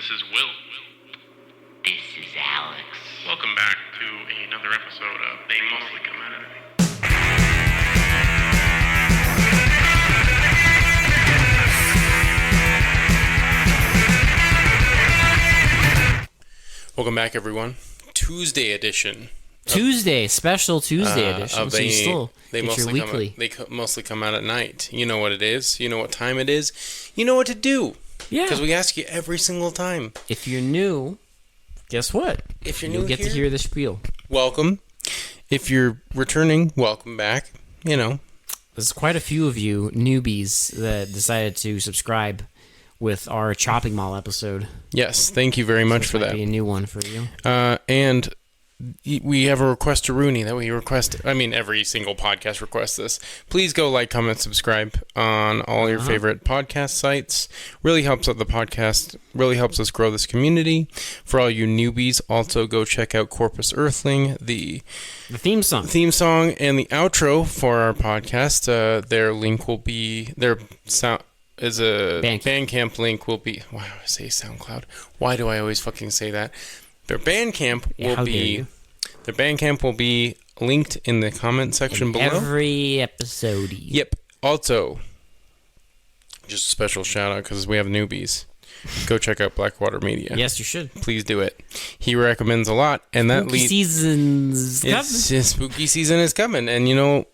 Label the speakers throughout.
Speaker 1: This is Will.
Speaker 2: This is Alex.
Speaker 1: Welcome back to another episode of They Mostly Come Out of It. Welcome back, everyone. Tuesday edition.
Speaker 2: Special Tuesday edition. So you still
Speaker 1: they
Speaker 2: get your weekly.
Speaker 1: Mostly come out at night. You know what it is. You know what time it is. You know what to do.
Speaker 2: Yeah.
Speaker 1: Because we ask you every single time.
Speaker 2: If you're new, guess what?
Speaker 1: If you're
Speaker 2: You'll
Speaker 1: new
Speaker 2: get
Speaker 1: here,
Speaker 2: to hear the spiel.
Speaker 1: welcome. If you're returning, welcome back. You know.
Speaker 2: There's quite a few of you newbies that decided to subscribe with our Chopping Mall episode.
Speaker 1: Yes, thank you very much for that.
Speaker 2: Might be a new one for you.
Speaker 1: And we have a request to Rooney that we request. I mean, every single podcast requests this. Please go like, comment, subscribe on all your favorite podcast sites. Really helps out the podcast. Really helps us grow this community. For all you newbies, also go check out Corpus Earthling, the
Speaker 2: theme song.
Speaker 1: And the outro for our podcast. Their link will be their sound. Is a Bandcamp link will be. Why do I say SoundCloud? Why do I always fucking say that? Their Bandcamp will be linked in the comment section below.
Speaker 2: Every episode.
Speaker 1: Yep. Also, just a special shout out because we have newbies. Go check out Blackwater Media.
Speaker 2: Yes, you should.
Speaker 1: Please do it. He recommends a lot, and that
Speaker 2: Spooky
Speaker 1: season is coming, and you know.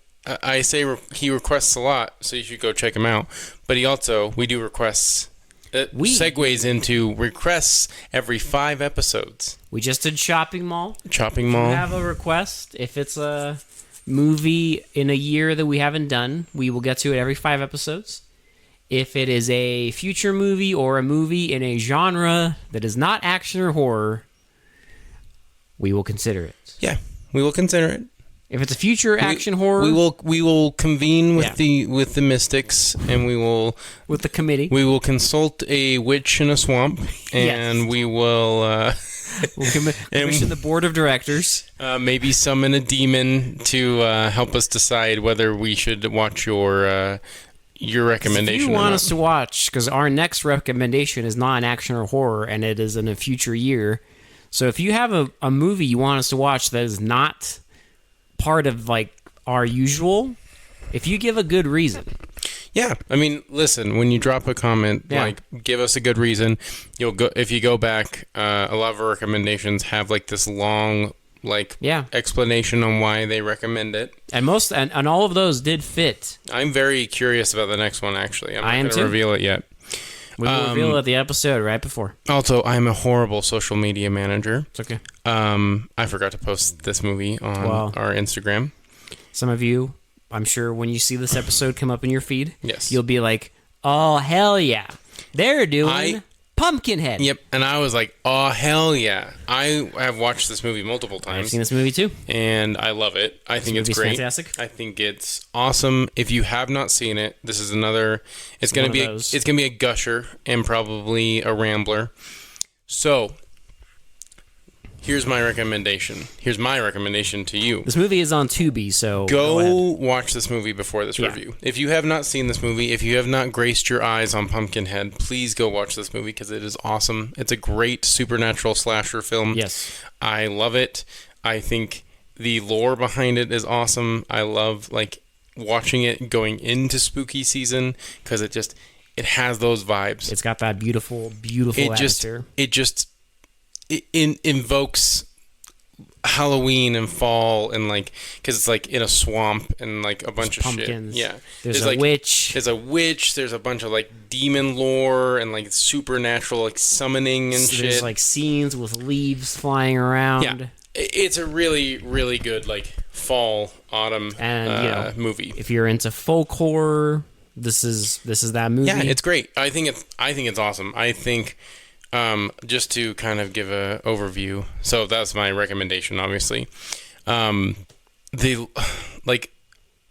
Speaker 1: I say he requests a lot, so you should go check him out. But we do requests. Segues into requests every 5 episodes.
Speaker 2: We just did Chopping Mall.
Speaker 1: If
Speaker 2: you have a request, if it's a movie in a year that we haven't done, we will get to it every 5 episodes. If it is a future movie or a movie in a genre that is not action or horror, we will consider it.
Speaker 1: Yeah, we will consider it.
Speaker 2: If it's a future action horror,
Speaker 1: we will convene with the mystics, and we will
Speaker 2: with the committee.
Speaker 1: We will consult a witch in a swamp, and we will
Speaker 2: we'll commission the board of directors.
Speaker 1: Maybe summon a demon to help us decide whether we should watch your recommendation.
Speaker 2: If you want us to watch, because our next recommendation is not an action or horror, and it is in a future year. So if you have a movie you want us to watch that is not part of like our usual, if you give a good reason.
Speaker 1: Yeah, I mean, listen, when you drop a comment, like give us a good reason. You'll go if you go back. A lot of our recommendations have like this long explanation on why they recommend it, and
Speaker 2: all of those did fit.
Speaker 1: I'm very curious about the next one. Actually, I'm not going to reveal it yet.
Speaker 2: We will reveal it at the episode right before.
Speaker 1: Also, I'm a horrible social media manager.
Speaker 2: It's okay.
Speaker 1: I forgot to post this movie on our Instagram.
Speaker 2: Some of you, I'm sure when you see this episode come up in your feed,
Speaker 1: you'll
Speaker 2: be like, oh, hell yeah. They're doing Pumpkinhead.
Speaker 1: Yep, and I was like, oh, hell yeah. I have watched this movie multiple times.
Speaker 2: I've seen this movie too.
Speaker 1: And I love it. I think it's great.
Speaker 2: Fantastic.
Speaker 1: I think it's awesome. If you have not seen it, this is another... It's going to be a gusher and probably a rambler. So... Here's my recommendation. Here's my recommendation to you.
Speaker 2: This movie is on Tubi, so
Speaker 1: go watch this movie before this review. If you have not seen this movie, if you have not graced your eyes on Pumpkinhead, please go watch this movie because it is awesome. It's a great supernatural slasher film.
Speaker 2: Yes.
Speaker 1: I love it. I think the lore behind it is awesome. I love like watching it going into spooky season because it has those vibes.
Speaker 2: It's got that beautiful atmosphere.
Speaker 1: It invokes Halloween and fall and like because it's like in a swamp and like a bunch of
Speaker 2: pumpkins.
Speaker 1: Shit. Yeah,
Speaker 2: there's a witch.
Speaker 1: There's a witch. There's a bunch of like demon lore and like supernatural like summoning and shit.
Speaker 2: There's like scenes with leaves flying around.
Speaker 1: Yeah, it's a really really good like fall autumn movie.
Speaker 2: If you're into folk horror, this is that movie.
Speaker 1: Yeah, it's great. I think it's awesome. I think. Just to kind of give a overview, so that's my recommendation. Obviously, the like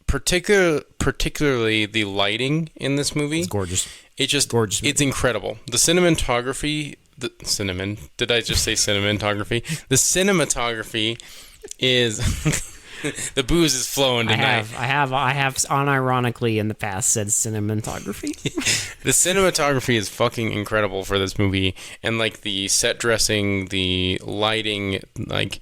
Speaker 1: particularly the lighting in this movie,
Speaker 2: it's gorgeous.
Speaker 1: It's just
Speaker 2: gorgeous.
Speaker 1: It's incredible. The cinematography. Did I just say cinematography? The cinematography is The booze is flowing tonight.
Speaker 2: I have unironically in the past said cinematography.
Speaker 1: The cinematography is fucking incredible for this movie, and like the set dressing, the lighting, like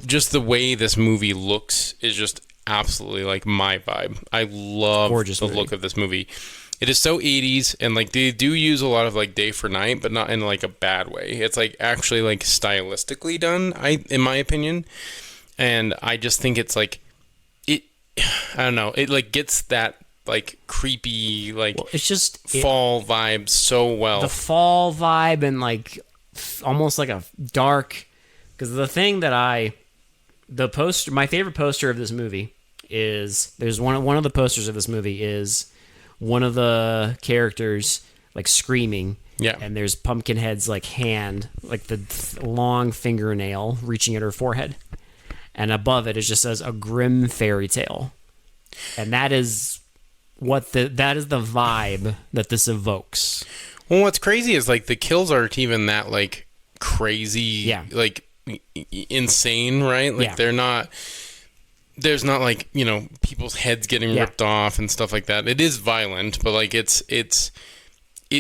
Speaker 1: just the way this movie looks is just absolutely like my vibe. I love
Speaker 2: Gorgeous
Speaker 1: the
Speaker 2: movie.
Speaker 1: look of this movie. It is so 80s, and like they do use a lot of like day for night, but not in like a bad way. It's like actually like stylistically done, in my opinion. And I just think it's like I don't know, it like gets that like creepy like
Speaker 2: It's just
Speaker 1: fall vibe so well.
Speaker 2: the fall vibe and like almost like a dark, because the thing that my favorite poster of this movie is there's one of the posters of this movie is one of the characters like screaming.
Speaker 1: Yeah.
Speaker 2: And there's Pumpkinhead's like hand, like the long fingernail reaching at her forehead. And above it just says a grim fairy tale. And that is that is the vibe that this evokes.
Speaker 1: Well, what's crazy is like the kills aren't even that like crazy, like insane, right? Like they're not. There's not like, you know, people's heads getting ripped off and stuff like that. It is violent, but like it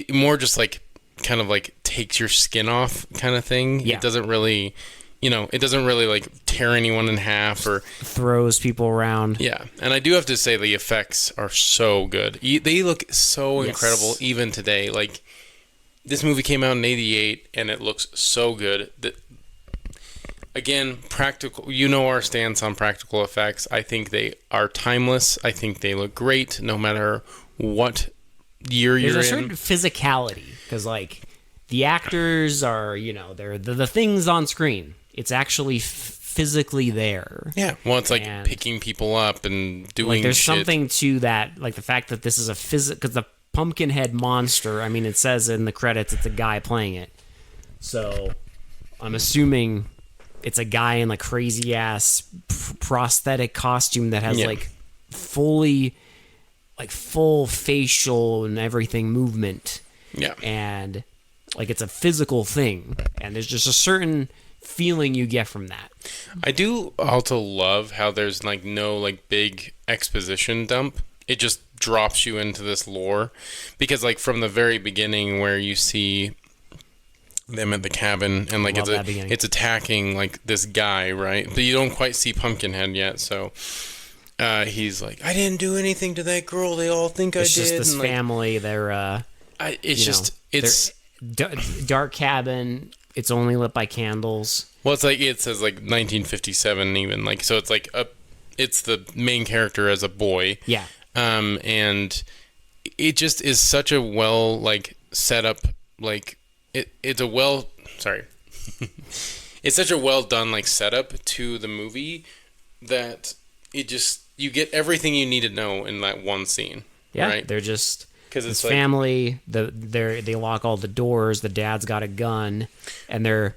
Speaker 1: more just like kind of like takes your skin off kind of thing.
Speaker 2: Yeah.
Speaker 1: It doesn't really, you know, it doesn't really like tear anyone in half or
Speaker 2: throws people around.
Speaker 1: Yeah, and I do have to say the effects are so good. They look so incredible even today. Like this movie came out in '88 and it looks so good. Again, practical. You know our stance on practical effects. I think they are timeless. I think they look great no matter what year you're in.
Speaker 2: There's a certain physicality because, like, the actors are, you know, they're the things on screen. It's actually physically there.
Speaker 1: Yeah. Well, it's like picking people up and doing.
Speaker 2: Like, there's
Speaker 1: shit.
Speaker 2: something to that, like the fact that this is a because the Pumpkinhead monster. I mean, it says in the credits it's a guy playing it, so I'm assuming it's a guy in like crazy ass prosthetic costume that has like fully like full facial and everything movement.
Speaker 1: Yeah.
Speaker 2: And like it's a physical thing, and there's just a certain feeling you get from that.
Speaker 1: I do also love how there's like no like big exposition dump. It just drops you into this lore, because like from the very beginning where you see them at the cabin and like it's attacking like this guy, right? But you don't quite see Pumpkinhead yet, so he's like, I didn't do anything to that girl. They all think I did.
Speaker 2: It's just this
Speaker 1: and,
Speaker 2: family. They're
Speaker 1: it's
Speaker 2: dark cabin. It's only lit by candles.
Speaker 1: Well, it's like it says like 1957 even, like, so it's like it's the main character as a boy.
Speaker 2: Yeah.
Speaker 1: And it just is such a well like set up, like it's such a well done like setup to the movie that it just, you get everything you need to know in that one scene.
Speaker 2: Yeah,
Speaker 1: right?
Speaker 2: they're just
Speaker 1: because it's
Speaker 2: like, family. They lock all the doors. The dad's got a gun, and they're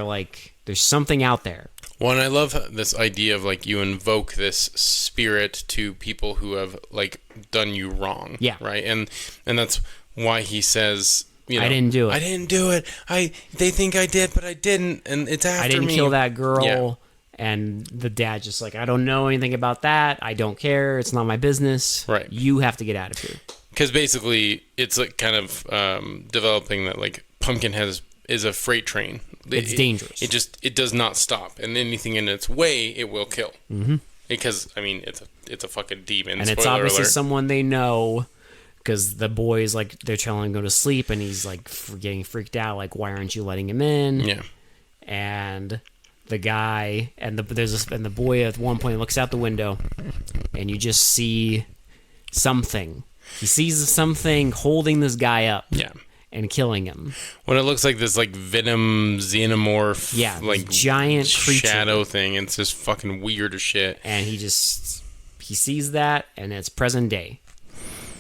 Speaker 2: like, there's something out there.
Speaker 1: Well, and I love this idea of like you invoke this spirit to people who have like done you wrong.
Speaker 2: Yeah.
Speaker 1: Right. And that's why he says, you know,
Speaker 2: I didn't do it.
Speaker 1: I didn't do it. They think I did, but I didn't, and it's after me.
Speaker 2: I didn't kill that girl.
Speaker 1: Yeah.
Speaker 2: And the dad just like, I don't know anything about that. I don't care. It's not my business.
Speaker 1: Right.
Speaker 2: You have to get out of here.
Speaker 1: Because basically, it's like kind of developing that like Pumpkinhead is a freight train.
Speaker 2: It's dangerous.
Speaker 1: It does not stop, and anything in its way, it will kill. Mm-hmm. Because I mean, it's a fucking demon.
Speaker 2: And
Speaker 1: Spoiler
Speaker 2: it's obviously
Speaker 1: alert.
Speaker 2: someone they know, because the boys like they're telling him to go to sleep, and he's like getting freaked out. Like, why aren't you letting him in?
Speaker 1: Yeah.
Speaker 2: And the guy and the boy at one point looks out the window, and you just see something. He sees something holding this guy up.
Speaker 1: Yeah.
Speaker 2: And killing him.
Speaker 1: When it looks like this like venom xenomorph, like
Speaker 2: giant creature
Speaker 1: shadow thing, it's just fucking weird as shit.
Speaker 2: And he sees that, and it's present day.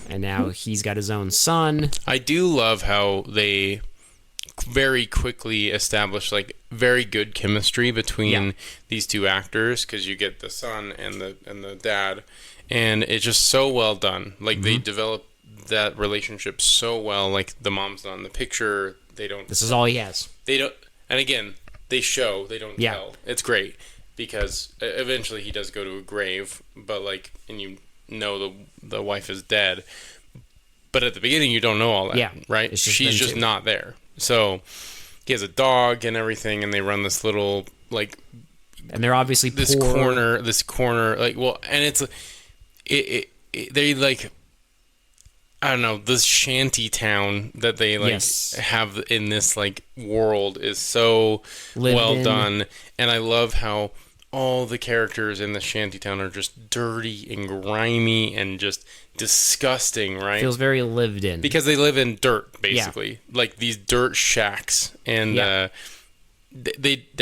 Speaker 2: And now he's got his own son.
Speaker 1: I do love how they very quickly establish like very good chemistry between these two actors, because you get the son and the dad, and it's just so well done. Like they develop that relationship so well. Like the mom's not in the picture. They don't.
Speaker 2: This is all he has.
Speaker 1: They don't. And again, they show. They don't tell. It's great. because eventually he does go to a grave, but like, and the wife is dead. But at the beginning, you don't know all that, right? She's just not there. So he has a dog and everything, and they run this little like,
Speaker 2: and they're obviously
Speaker 1: this
Speaker 2: poor.
Speaker 1: corner, like, well, and it's they like, I don't know, this shanty town that they like have in this like world is so well done, and I love how all the characters in the shanty town are just dirty and grimy and just disgusting, right?
Speaker 2: Feels very lived in
Speaker 1: because they live in dirt, basically, like these dirt shacks, and they're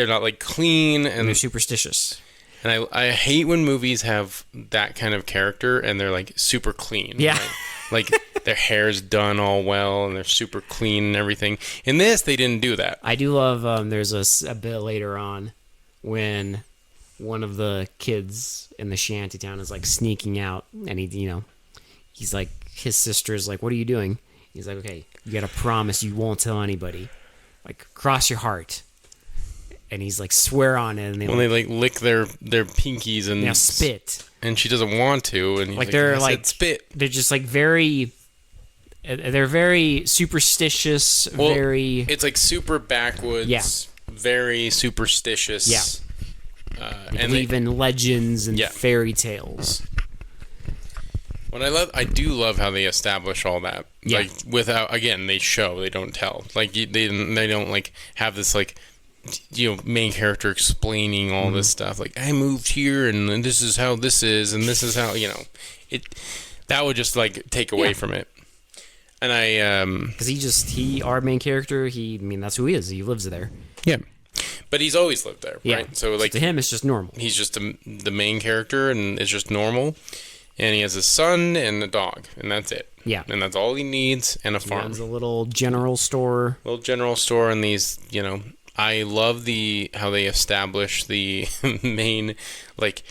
Speaker 1: not like clean, and
Speaker 2: they're superstitious.
Speaker 1: And I hate when movies have that kind of character and they're like super clean.
Speaker 2: Yeah.
Speaker 1: Right? Like their hair's done all well and they're super clean and everything. In this, they didn't do that.
Speaker 2: I do love, there's a bit later on when one of the kids in the shanty town is like sneaking out, and he's like, his sister's like, what are you doing? He's like, okay, you got to promise you won't tell anybody. Like, cross your heart. And he's like, swear on it. And
Speaker 1: they like lick their pinkies and
Speaker 2: spit.
Speaker 1: And she doesn't want to. And he's
Speaker 2: like they're like
Speaker 1: spit.
Speaker 2: They're just like very. They're very superstitious.
Speaker 1: Well,
Speaker 2: very.
Speaker 1: It's like super backwoods.
Speaker 2: Yeah.
Speaker 1: Very superstitious.
Speaker 2: Yeah. They believe in legends and fairy tales.
Speaker 1: What I do love how they establish all that.
Speaker 2: Yeah.
Speaker 1: Like without, again, they show, they don't tell. Like they don't like have this like, main character explaining all this stuff, like I moved here and this is how this is and this is how it. That would just like take away from it. And I
Speaker 2: because our main character, that's who he is. He lives there.
Speaker 1: Yeah, but he's always lived there, right? So like
Speaker 2: to him, it's just normal.
Speaker 1: He's just the main character, and it's just normal. And he has a son and a dog, and that's it.
Speaker 2: Yeah,
Speaker 1: and that's all he needs, and a farm.
Speaker 2: He runs a little general store.
Speaker 1: And these I love how they establish the main, like,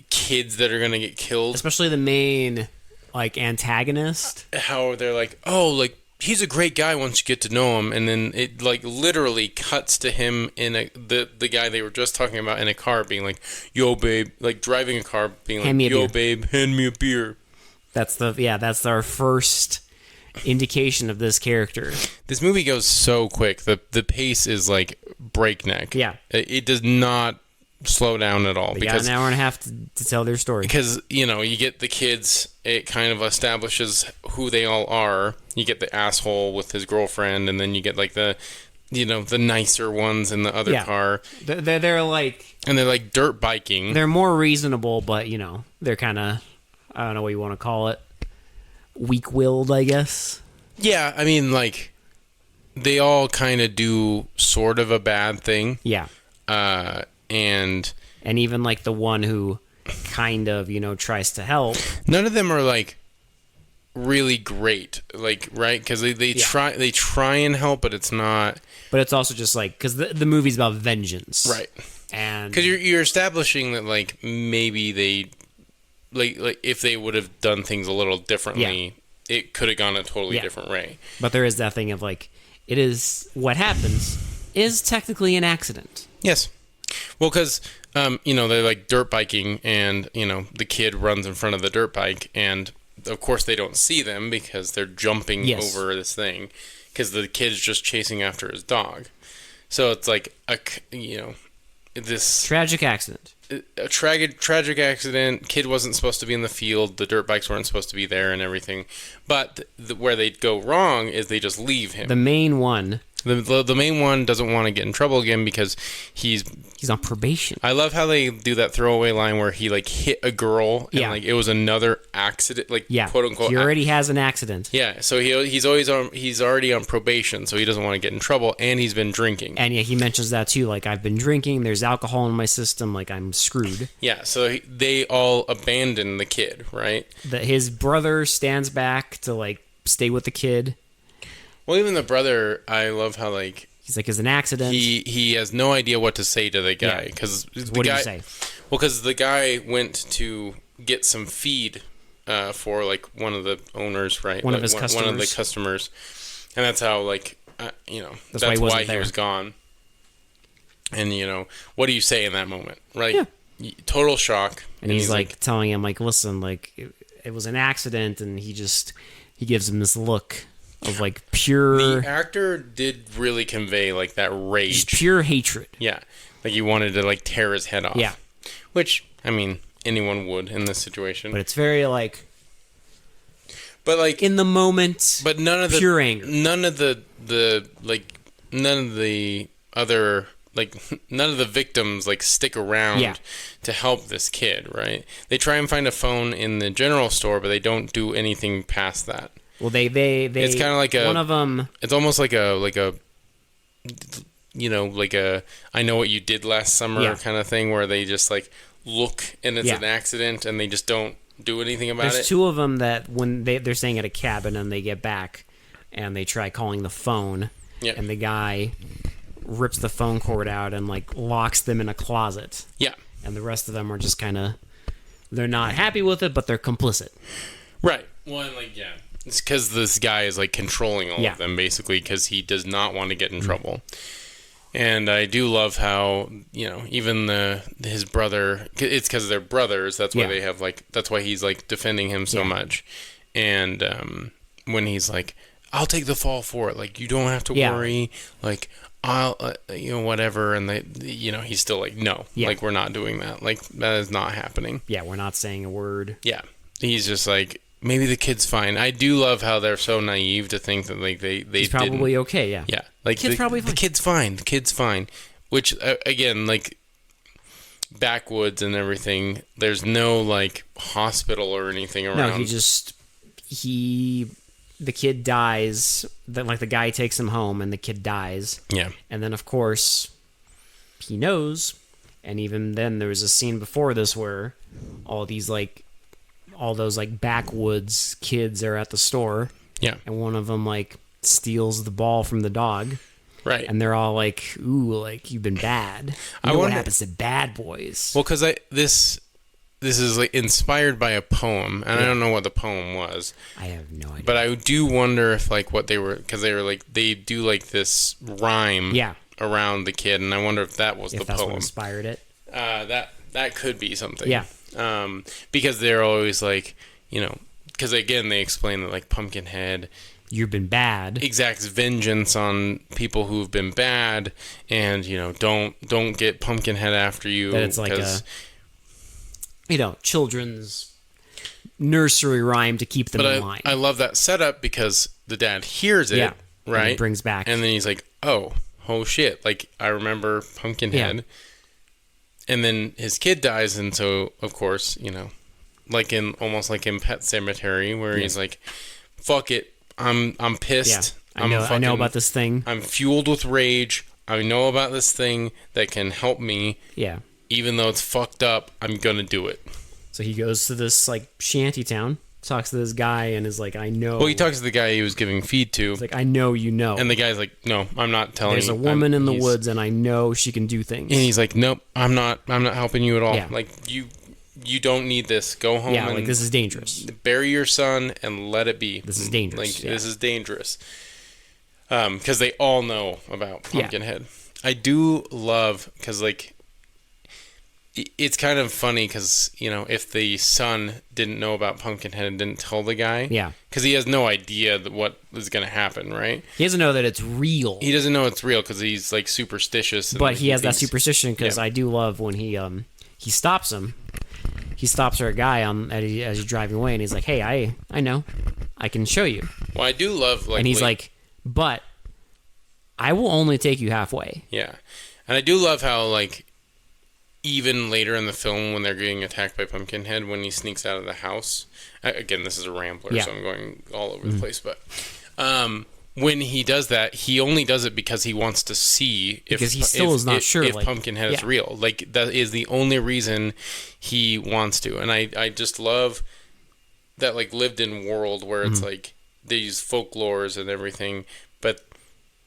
Speaker 1: kids that are going to get killed.
Speaker 2: Especially the main, like, antagonist.
Speaker 1: How they're like, oh, like, he's a great guy once you get to know him. And then it, like, literally cuts to him in the guy they were just talking about in a car being like, yo, babe. Like, driving a car being like, yo, babe, hand me a beer.
Speaker 2: That's our first indication of this character.
Speaker 1: This movie goes so quick. The pace is like breakneck.
Speaker 2: Yeah,
Speaker 1: it does not slow down at all.
Speaker 2: They got an hour and a half to tell their story.
Speaker 1: Because you get the kids. It kind of establishes who they all are. You get the asshole with his girlfriend, and then you get like the nicer ones in the other car.
Speaker 2: They're like,
Speaker 1: and they're like dirt biking.
Speaker 2: They're more reasonable, but they're kind of, I don't know what you want to call it, weak-willed, I guess.
Speaker 1: Yeah, I mean, like, they all kind of do sort of a bad thing.
Speaker 2: Yeah.
Speaker 1: And
Speaker 2: even, like, the one who kind of, tries to help.
Speaker 1: None of them are, like, really great, like, right? Because they try and help, but it's not.
Speaker 2: But it's also just, like, because the movie's about vengeance.
Speaker 1: Right.
Speaker 2: And
Speaker 1: because you're establishing that, like, maybe they... Like if they would have done things a little differently, it could have gone a totally different way.
Speaker 2: But there is that thing of like, it is what happens is technically an accident.
Speaker 1: Yes. Well, because they're like dirt biking, and the kid runs in front of the dirt bike, and of course they don't see them because they're jumping over this thing, because the kid's just chasing after his dog. So it's like this
Speaker 2: tragic accident.
Speaker 1: A tragic accident. Kid wasn't supposed to be in the field. The dirt bikes weren't supposed to be there and everything. But where they go wrong is they just leave him.
Speaker 2: The main one.
Speaker 1: The main one doesn't want to get in trouble again because he's
Speaker 2: on probation.
Speaker 1: I love how they do that throwaway line where he like hit a girl and like it was another accident, like quote unquote.
Speaker 2: He already has an accident.
Speaker 1: Yeah, so he's already on probation, so he doesn't want to get in trouble, and he's been drinking.
Speaker 2: And he mentions that too, like I've been drinking. There's alcohol in my system. Like I'm screwed.
Speaker 1: Yeah, so they all abandon the kid, right?
Speaker 2: His brother stands back to like stay with the kid.
Speaker 1: Well, even the brother, I love how like
Speaker 2: he's like, it's an accident.
Speaker 1: He has no idea what to say to the guy because
Speaker 2: what do you say?
Speaker 1: Well, because the guy went to get some feed for like one of the owners, right?
Speaker 2: One of his customers.
Speaker 1: One of the customers, and that's how like that's
Speaker 2: why
Speaker 1: he was gone. And, what do you say in that moment? Right?
Speaker 2: Yeah.
Speaker 1: Total shock.
Speaker 2: And he's like telling him, like, listen, like, it was an accident, and he gives him this look of, like, pure...
Speaker 1: The actor did really convey, like, that rage.
Speaker 2: Just pure hatred.
Speaker 1: Yeah. Like, he wanted to, like, tear his head off.
Speaker 2: Yeah.
Speaker 1: Which, I mean, anyone would in this situation.
Speaker 2: But it's very, like...
Speaker 1: But, like...
Speaker 2: in the moment,
Speaker 1: but none of the...
Speaker 2: pure anger.
Speaker 1: None of the other... Like, none of the victims, like, stick around to help this kid, right? They try and find a phone in the general store, but they don't do anything past that.
Speaker 2: Well, they
Speaker 1: it's kind of like
Speaker 2: one of them...
Speaker 1: It's almost like a I know what you did last summer kind of thing, where they just, like, look and it's an accident and they just don't do anything about it.
Speaker 2: There's two of them that when they're staying at a cabin and they get back and they try calling the phone, and the guy rips the phone cord out and, like, locks them in a closet.
Speaker 1: Yeah.
Speaker 2: And the rest of them are just kind of... they're not happy with it, but they're complicit.
Speaker 1: Right. Well, and, like, it's because this guy is, like, controlling all of them, basically, because he does not want to get in trouble. And I do love how, even his brother... it's because they're brothers. That's why they have, like... that's why he's, like, defending him so much. And when he's like, I'll take the fall for it. Like, you don't have to worry. Like... I'll, whatever, and he's still like, no, like, we're not doing that. Like, that is not happening.
Speaker 2: Yeah, we're not saying a word.
Speaker 1: Yeah. He's just like, maybe the kid's fine. I do love how they're so naive to think that, like, he's
Speaker 2: probably okay, yeah.
Speaker 1: Yeah. Like,
Speaker 2: the kid's probably fine.
Speaker 1: The kid's fine. Which, again, like, backwoods and everything, there's no, like, hospital or anything around.
Speaker 2: No, the kid dies. Like, the guy takes him home, and the kid dies.
Speaker 1: Yeah.
Speaker 2: And then, of course, he knows. And even then, there was a scene before this where all those backwoods kids are at the store.
Speaker 1: Yeah.
Speaker 2: And one of them, like, steals the ball from the dog.
Speaker 1: Right.
Speaker 2: And they're all like, ooh, like, you've been bad. What happens to bad boys?
Speaker 1: Well, because this is, like, inspired by a poem, and I don't know what the poem was.
Speaker 2: I have no idea.
Speaker 1: But I do wonder if, like, what they were... because they were, like... they do, like, this rhyme around the kid, and I wonder if that was the poem.
Speaker 2: If that's what inspired it.
Speaker 1: That could be something.
Speaker 2: Yeah.
Speaker 1: Because they're always, like, because, again, they explain that, like, Pumpkinhead...
Speaker 2: you've been bad.
Speaker 1: Exacts vengeance on people who've been bad, and, don't get Pumpkinhead after you.
Speaker 2: That it's like children's nursery rhyme to keep them in line.
Speaker 1: I love that setup because the dad hears it, right?
Speaker 2: And it brings back.
Speaker 1: And then he's like, oh shit. Like, I remember Pumpkinhead. Yeah. And then his kid dies, and so, of course, almost like in Pet Sematary, where he's like, fuck it, I'm pissed.
Speaker 2: Yeah. I know about this thing.
Speaker 1: I'm fueled with rage. I know about this thing that can help me.
Speaker 2: Yeah.
Speaker 1: Even though it's fucked up, I'm gonna do it.
Speaker 2: So he goes to this, like, shanty town, talks to this guy, and is like, I know.
Speaker 1: Well, he talks to the guy he was giving feed to.
Speaker 2: He's like, I know you know.
Speaker 1: And the guy's like, no, I'm not telling you.
Speaker 2: There's a woman in the woods, and I know she can do things.
Speaker 1: And he's like, nope, I'm not helping you at all.
Speaker 2: Yeah.
Speaker 1: Like, you don't need this. Go home.
Speaker 2: Yeah, like, this is dangerous.
Speaker 1: Bury your son and let it be.
Speaker 2: This is dangerous.
Speaker 1: Like, this is dangerous. Because they all know about Pumpkinhead. I do love, because, like, it's kind of funny because, if the son didn't know about Pumpkinhead and didn't tell the guy.
Speaker 2: Yeah.
Speaker 1: Because he has no idea what is going to happen, right?
Speaker 2: He doesn't know that it's real.
Speaker 1: He doesn't know it's real because he's, like, superstitious.
Speaker 2: But he has that superstition because I do love when he stops him. He stops our guy as he's driving away, and he's like, hey, I know. I can show you.
Speaker 1: Well, I do love, like...
Speaker 2: and he's like, but I will only take you halfway.
Speaker 1: Yeah. And I do love how, like... even later in the film when they're getting attacked by Pumpkinhead, when he sneaks out of the house. Again, this is a rambler, so I'm going all over the place. But when he does that, he only does it because he wants to see if
Speaker 2: he still is not sure
Speaker 1: if Pumpkinhead is real. Like, that is the only reason he wants to. And I just love that, like, lived in world where it's like these folklores and everything, but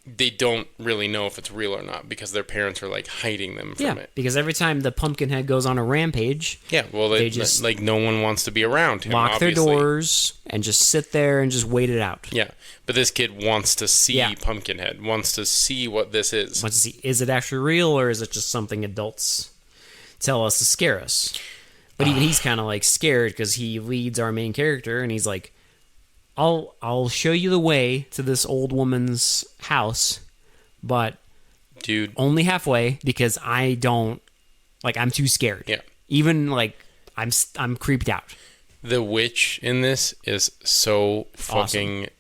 Speaker 1: they don't really know if it's real or not because their parents are like hiding them from it.
Speaker 2: Because every time the Pumpkinhead goes on a rampage,
Speaker 1: they just like no one wants to be around him.
Speaker 2: Lock
Speaker 1: obviously.
Speaker 2: their doors and just sit there and just wait it out.
Speaker 1: Yeah, but this kid wants to see Pumpkinhead, wants to see what this is.
Speaker 2: Wants to see, is it actually real or is it just something adults tell us to scare us? But even he's kind of like scared because he leads our main character and he's like, I'll show you the way to this old woman's house, but
Speaker 1: dude,
Speaker 2: only halfway because I'm too scared.
Speaker 1: Yeah.
Speaker 2: Even like I'm creeped out.
Speaker 1: The witch in this is so fucking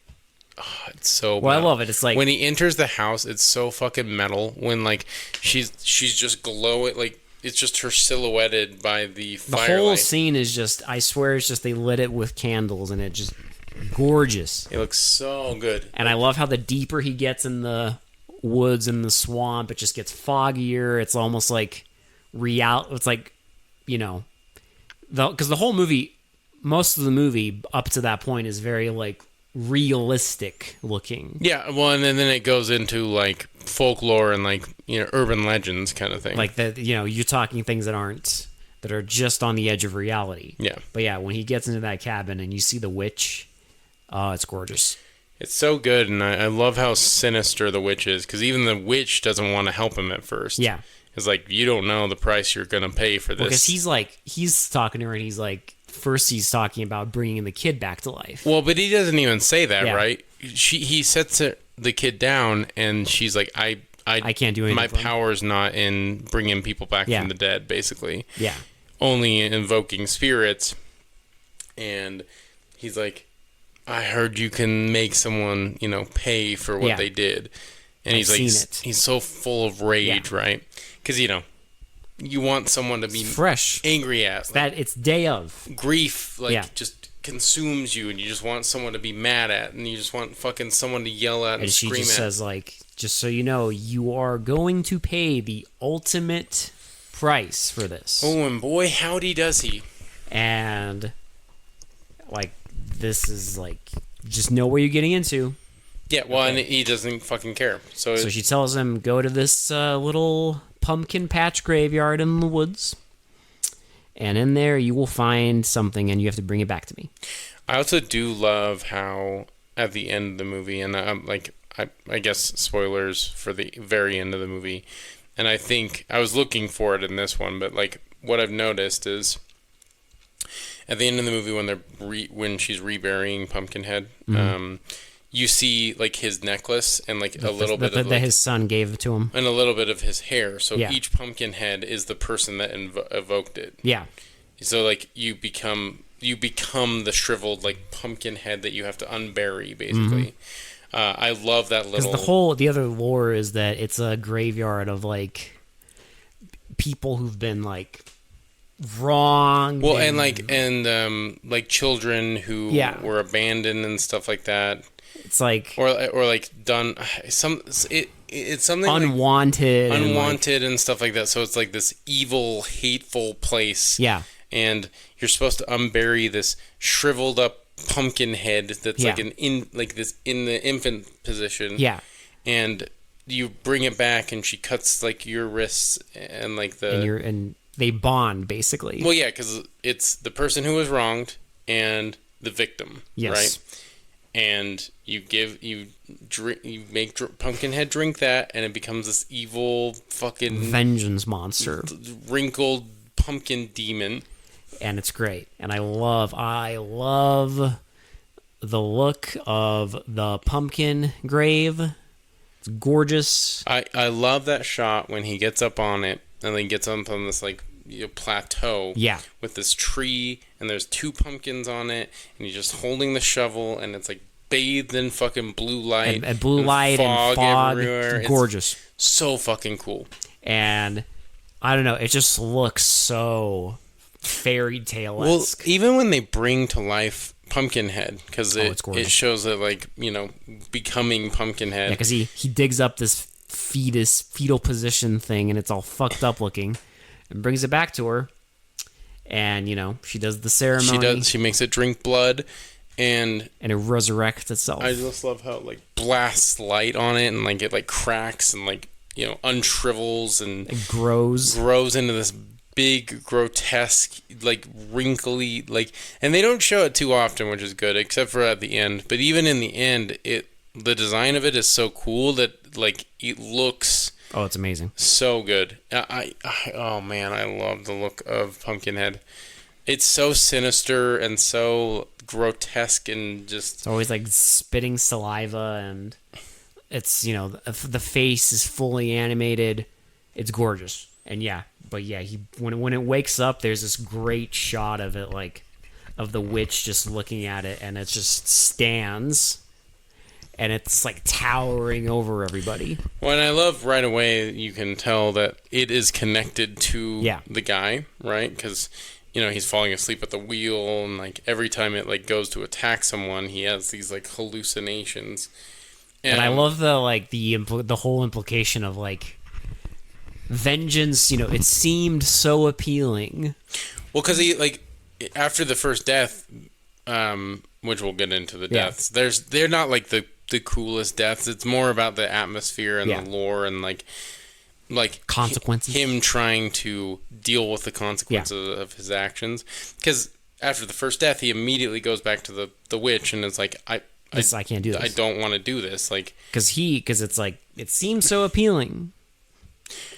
Speaker 2: awesome.
Speaker 1: It's so
Speaker 2: well,
Speaker 1: metal.
Speaker 2: I love it. It's like
Speaker 1: when he enters the house, it's so fucking metal. When like she's just glowing, like it's just her silhouetted by the firelight.
Speaker 2: The whole scene is just, I swear it's just they lit it with candles and it just gorgeous.
Speaker 1: It looks so good.
Speaker 2: And I love how the deeper he gets in the woods and the swamp, it just gets foggier. It's almost like it's like, because the whole movie, most of the movie up to that point is very like realistic looking.
Speaker 1: Yeah, well, and then it goes into like folklore and like urban legends kind of thing.
Speaker 2: Like that, you're talking things that are just on the edge of reality.
Speaker 1: Yeah.
Speaker 2: But yeah, when he gets into that cabin and you see the witch, it's gorgeous.
Speaker 1: It's so good, and I love how sinister the witch is, because even the witch doesn't want to help him at first.
Speaker 2: Yeah.
Speaker 1: It's like, you don't know the price you're going to pay for this.
Speaker 2: Because he's talking to her, and he's like, first he's talking about bringing the kid back to life.
Speaker 1: Well, but he doesn't even say that, right? He sets the kid down, and she's like, I
Speaker 2: can't do anything.
Speaker 1: My power's not in bringing people back from the dead, basically.
Speaker 2: Yeah.
Speaker 1: Only invoking spirits. And he's like, I heard you can make someone, pay for what they did. And he's so full of rage, right? Because, you want someone to be
Speaker 2: fresh,
Speaker 1: angry at.
Speaker 2: That it's day of.
Speaker 1: Grief, just consumes you, and you just want someone to be mad at, and you just want fucking someone to yell at and scream at.
Speaker 2: And she just says, like, just so you know, you are going to pay the ultimate price for this.
Speaker 1: Oh, and boy, howdy does he.
Speaker 2: And, like, this is like, just know what you're getting into.
Speaker 1: Yeah, well, and he doesn't fucking care. So
Speaker 2: she tells him, go to this little pumpkin patch graveyard in the woods, and in there you will find something, and you have to bring it back to me.
Speaker 1: I also do love how at the end of the movie, and I guess spoilers for the very end of the movie, and I think I was looking for it in this one, but like what I've noticed is, at the end of the movie, when she's reburying Pumpkinhead, you see like his necklace and like a little bit of
Speaker 2: that his son gave to him,
Speaker 1: and a little bit of his hair. So each Pumpkinhead is the person that evoked it. Yeah. So like you become the shriveled like Pumpkinhead that you have to unbury, basically. I love that little.
Speaker 2: Because the other lore is that it's a graveyard of like people who've been like wrong.
Speaker 1: Well, and like children who were abandoned and stuff like that.
Speaker 2: It's like
Speaker 1: or like done it's something
Speaker 2: unwanted,
Speaker 1: like, and stuff like that. So it's like this evil, hateful place. Yeah, and you're supposed to unbury this shriveled up pumpkin head that's like in the infant position. Yeah, and you bring it back, and she cuts like your wrists and like
Speaker 2: and they bond basically.
Speaker 1: Well, yeah, because it's the person who was wronged and the victim. Yes. Right. And you make Pumpkinhead drink that, and it becomes this evil fucking
Speaker 2: vengeance monster,
Speaker 1: wrinkled pumpkin demon.
Speaker 2: And it's great. And I love the look of the pumpkin grave. It's gorgeous.
Speaker 1: I love that shot when he gets up on it, and then gets up on this like plateau. Yeah. With this tree, and there's two pumpkins on it, and he's just holding the shovel, and it's like bathed in fucking blue light.
Speaker 2: And blue light and fog everywhere. It's gorgeous.
Speaker 1: It's so fucking cool.
Speaker 2: And I don't know, it just looks so fairy tale-esque.
Speaker 1: Well, even when they bring to life Pumpkinhead, because it shows that, like, becoming Pumpkinhead.
Speaker 2: Yeah, because he digs up this fetal position thing, and it's all fucked up looking, and brings it back to her, and she does the ceremony.
Speaker 1: She makes it drink blood, and
Speaker 2: it resurrects itself.
Speaker 1: I just love how it like blasts light on it and like it like cracks and like, you know, unshrivels and
Speaker 2: it grows
Speaker 1: into this big grotesque like wrinkly like, and they don't show it too often, which is good, except for at the end. But even in the end, the design of it is so cool that like it looks
Speaker 2: it's amazing,
Speaker 1: so good. Oh man, I love the look of Pumpkinhead. It's so sinister and so grotesque and just...
Speaker 2: It's always like spitting saliva, and it's, you know, the face is fully animated. It's gorgeous. And when it wakes up, there's this great shot of it, like, of the witch just looking at it, and it just stands, and it's like towering over everybody.
Speaker 1: Well, and I love right away you can tell that it is connected to the guy, right? Because... you know, he's falling asleep at the wheel, and like every time it like goes to attack someone, he has these like hallucinations.
Speaker 2: And I love the whole implication of like vengeance. You know, it seemed so appealing.
Speaker 1: Well, because he like after the first death, which we'll get into the deaths. They're not like the coolest deaths. It's more about the atmosphere and the lore and like
Speaker 2: consequences.
Speaker 1: Him trying to deal with the consequences of his actions. Because after the first death, he immediately goes back to the witch and is like, I
Speaker 2: can't do this.
Speaker 1: I don't want to do this. Like,
Speaker 2: because it's like, it seems so appealing.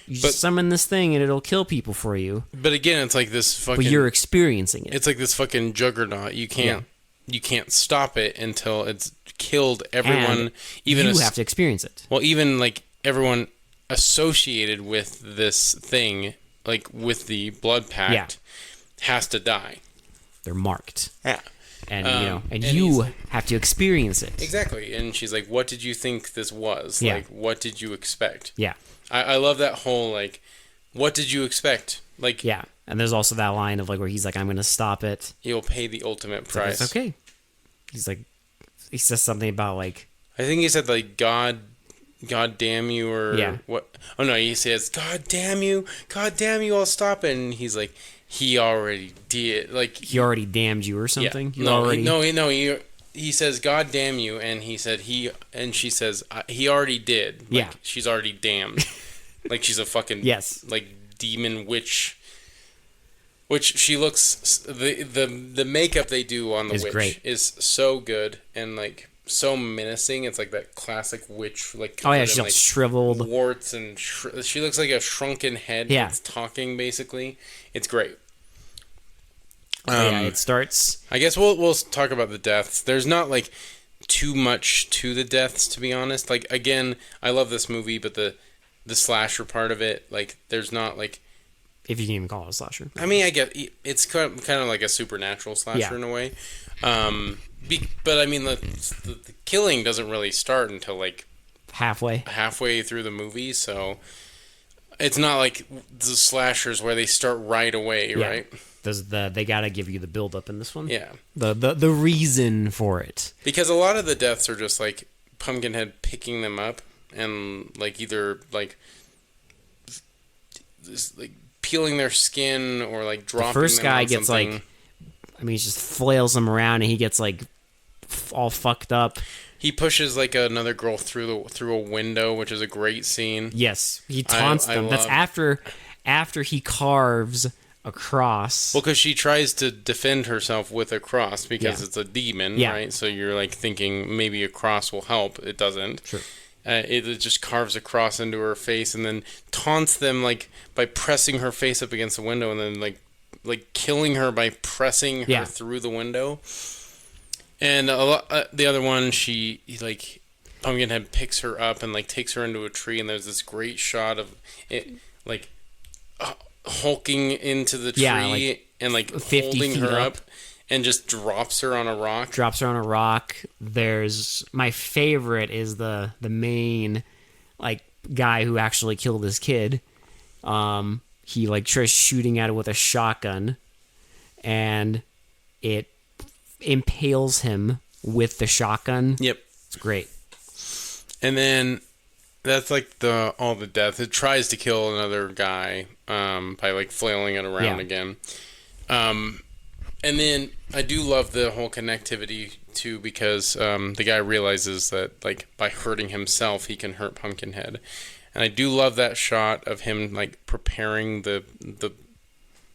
Speaker 2: You just summon this thing and it'll kill people for you.
Speaker 1: But again, it's like this fucking...
Speaker 2: but you're experiencing it.
Speaker 1: It's like this fucking juggernaut. You can't stop it until it's killed everyone.
Speaker 2: And
Speaker 1: even
Speaker 2: you have to experience it.
Speaker 1: Well, even like everyone associated with this thing, like with the blood pact, has to die.
Speaker 2: They're marked.
Speaker 1: Yeah.
Speaker 2: And and you have to experience it.
Speaker 1: Exactly. And she's like, what did you think this was?
Speaker 2: Yeah.
Speaker 1: Like, what did you expect?
Speaker 2: Yeah.
Speaker 1: I love that whole, like, what did you expect? Like,
Speaker 2: yeah. And there's also that line of like where he's like, I'm going to stop it.
Speaker 1: You'll pay the ultimate price.
Speaker 2: It's okay. He's like, he says something about like,
Speaker 1: I think he said like, God damn you, or what? Oh no, he says, God damn you, I'll stop it. And he's like, he already did. Like,
Speaker 2: he already damned you or something.
Speaker 1: Yeah. He says, God damn you, and she says, he already did. Like,
Speaker 2: yeah.
Speaker 1: She's already damned. Like she's a fucking like demon witch. Which she looks, the makeup they do on the witch
Speaker 2: great.
Speaker 1: Is so good and like so menacing. It's like that classic witch, like
Speaker 2: she's all like shriveled,
Speaker 1: warts, and she looks like a shrunken head. That's talking basically. It's great.
Speaker 2: It starts.
Speaker 1: I guess we'll talk about the deaths. There's not like too much to the deaths, to be honest. Like, again, I love this movie, but the slasher part of it, like, there's not like.
Speaker 2: If you can even call it a slasher.
Speaker 1: I mean, I get it's kind of like a supernatural slasher in a way. But I mean, the killing doesn't really start until like halfway through the movie, so it's not like the slashers where they start right away, right?
Speaker 2: They gotta give you the build up in this one.
Speaker 1: Yeah,
Speaker 2: the reason for it,
Speaker 1: because a lot of the deaths are just like Pumpkinhead picking them up and like either like peeling their skin or like dropping. The
Speaker 2: first guy gets like, he just flails them around and he gets like all fucked up.
Speaker 1: He pushes like another girl through a window, which is a great scene.
Speaker 2: Yes, he taunts them. That's after he carves a cross.
Speaker 1: Well, because she tries to defend herself with a cross because it's a demon, right? So you're like thinking maybe a cross will help. It doesn't.
Speaker 2: Sure.
Speaker 1: It just carves a cross into her face and then taunts them like by pressing her face up against the window and then like killing her by pressing her through the window. And the other one, Pumpkinhead picks her up and like takes her into a tree, and there's this great shot of it like hulking into the tree and like holding her up and just drops her on a rock. There's my favorite is the main like guy who actually killed this kid. He like tries shooting at it with a shotgun, and it impales him with the shotgun. Yep, it's great. And then that's like all the death. It tries to kill another guy by like flailing it around again. And then I do love the whole connectivity too, because the guy realizes that like by hurting himself, he can hurt Pumpkinhead, and I do love that shot of him like preparing the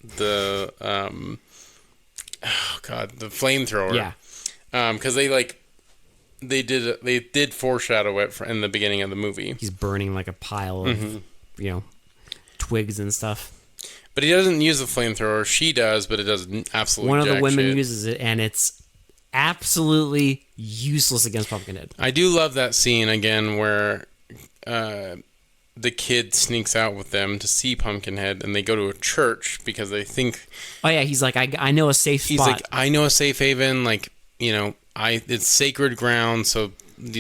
Speaker 1: the flamethrower.
Speaker 2: Yeah.
Speaker 1: Because they did foreshadow it in the beginning of the movie.
Speaker 2: He's burning like a pile of twigs and stuff.
Speaker 1: But he doesn't use the flamethrower. She does, but it does absolutely
Speaker 2: One of the women
Speaker 1: shit.
Speaker 2: uses it, and it's absolutely useless against Pumpkinhead.
Speaker 1: I do love that scene again where the kid sneaks out with them to see Pumpkinhead, and they go to a church because they think...
Speaker 2: Oh, yeah, he's like, I know a safe spot.
Speaker 1: He's like, I know a safe haven, like, it's sacred ground, so...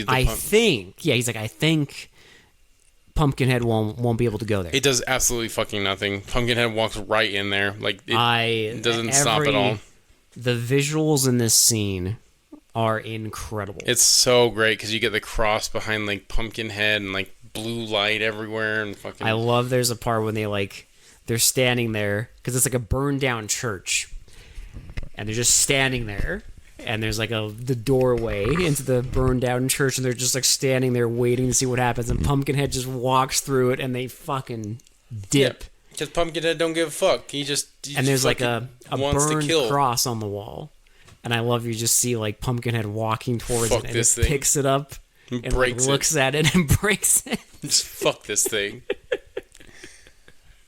Speaker 2: I think Pumpkinhead won't be able to go there.
Speaker 1: It does absolutely fucking nothing. Pumpkinhead walks right in there. Like, it doesn't stop at all.
Speaker 2: The visuals in this scene are incredible.
Speaker 1: It's so great because you get the cross behind, like, Pumpkinhead and, like, blue light everywhere and fucking...
Speaker 2: I love there's a part when they're standing there because it's like a burned down church. And they're just standing there. And there's like the doorway into the burned down church, and they're just like standing there waiting to see what happens. And Pumpkinhead just walks through it, and they fucking dip.
Speaker 1: Because Pumpkinhead don't give a fuck. He
Speaker 2: and there's like a burned cross on the wall, and I love you just see like Pumpkinhead walking towards it, and just picks it up and like, looks at it and breaks it.
Speaker 1: Just fuck this thing.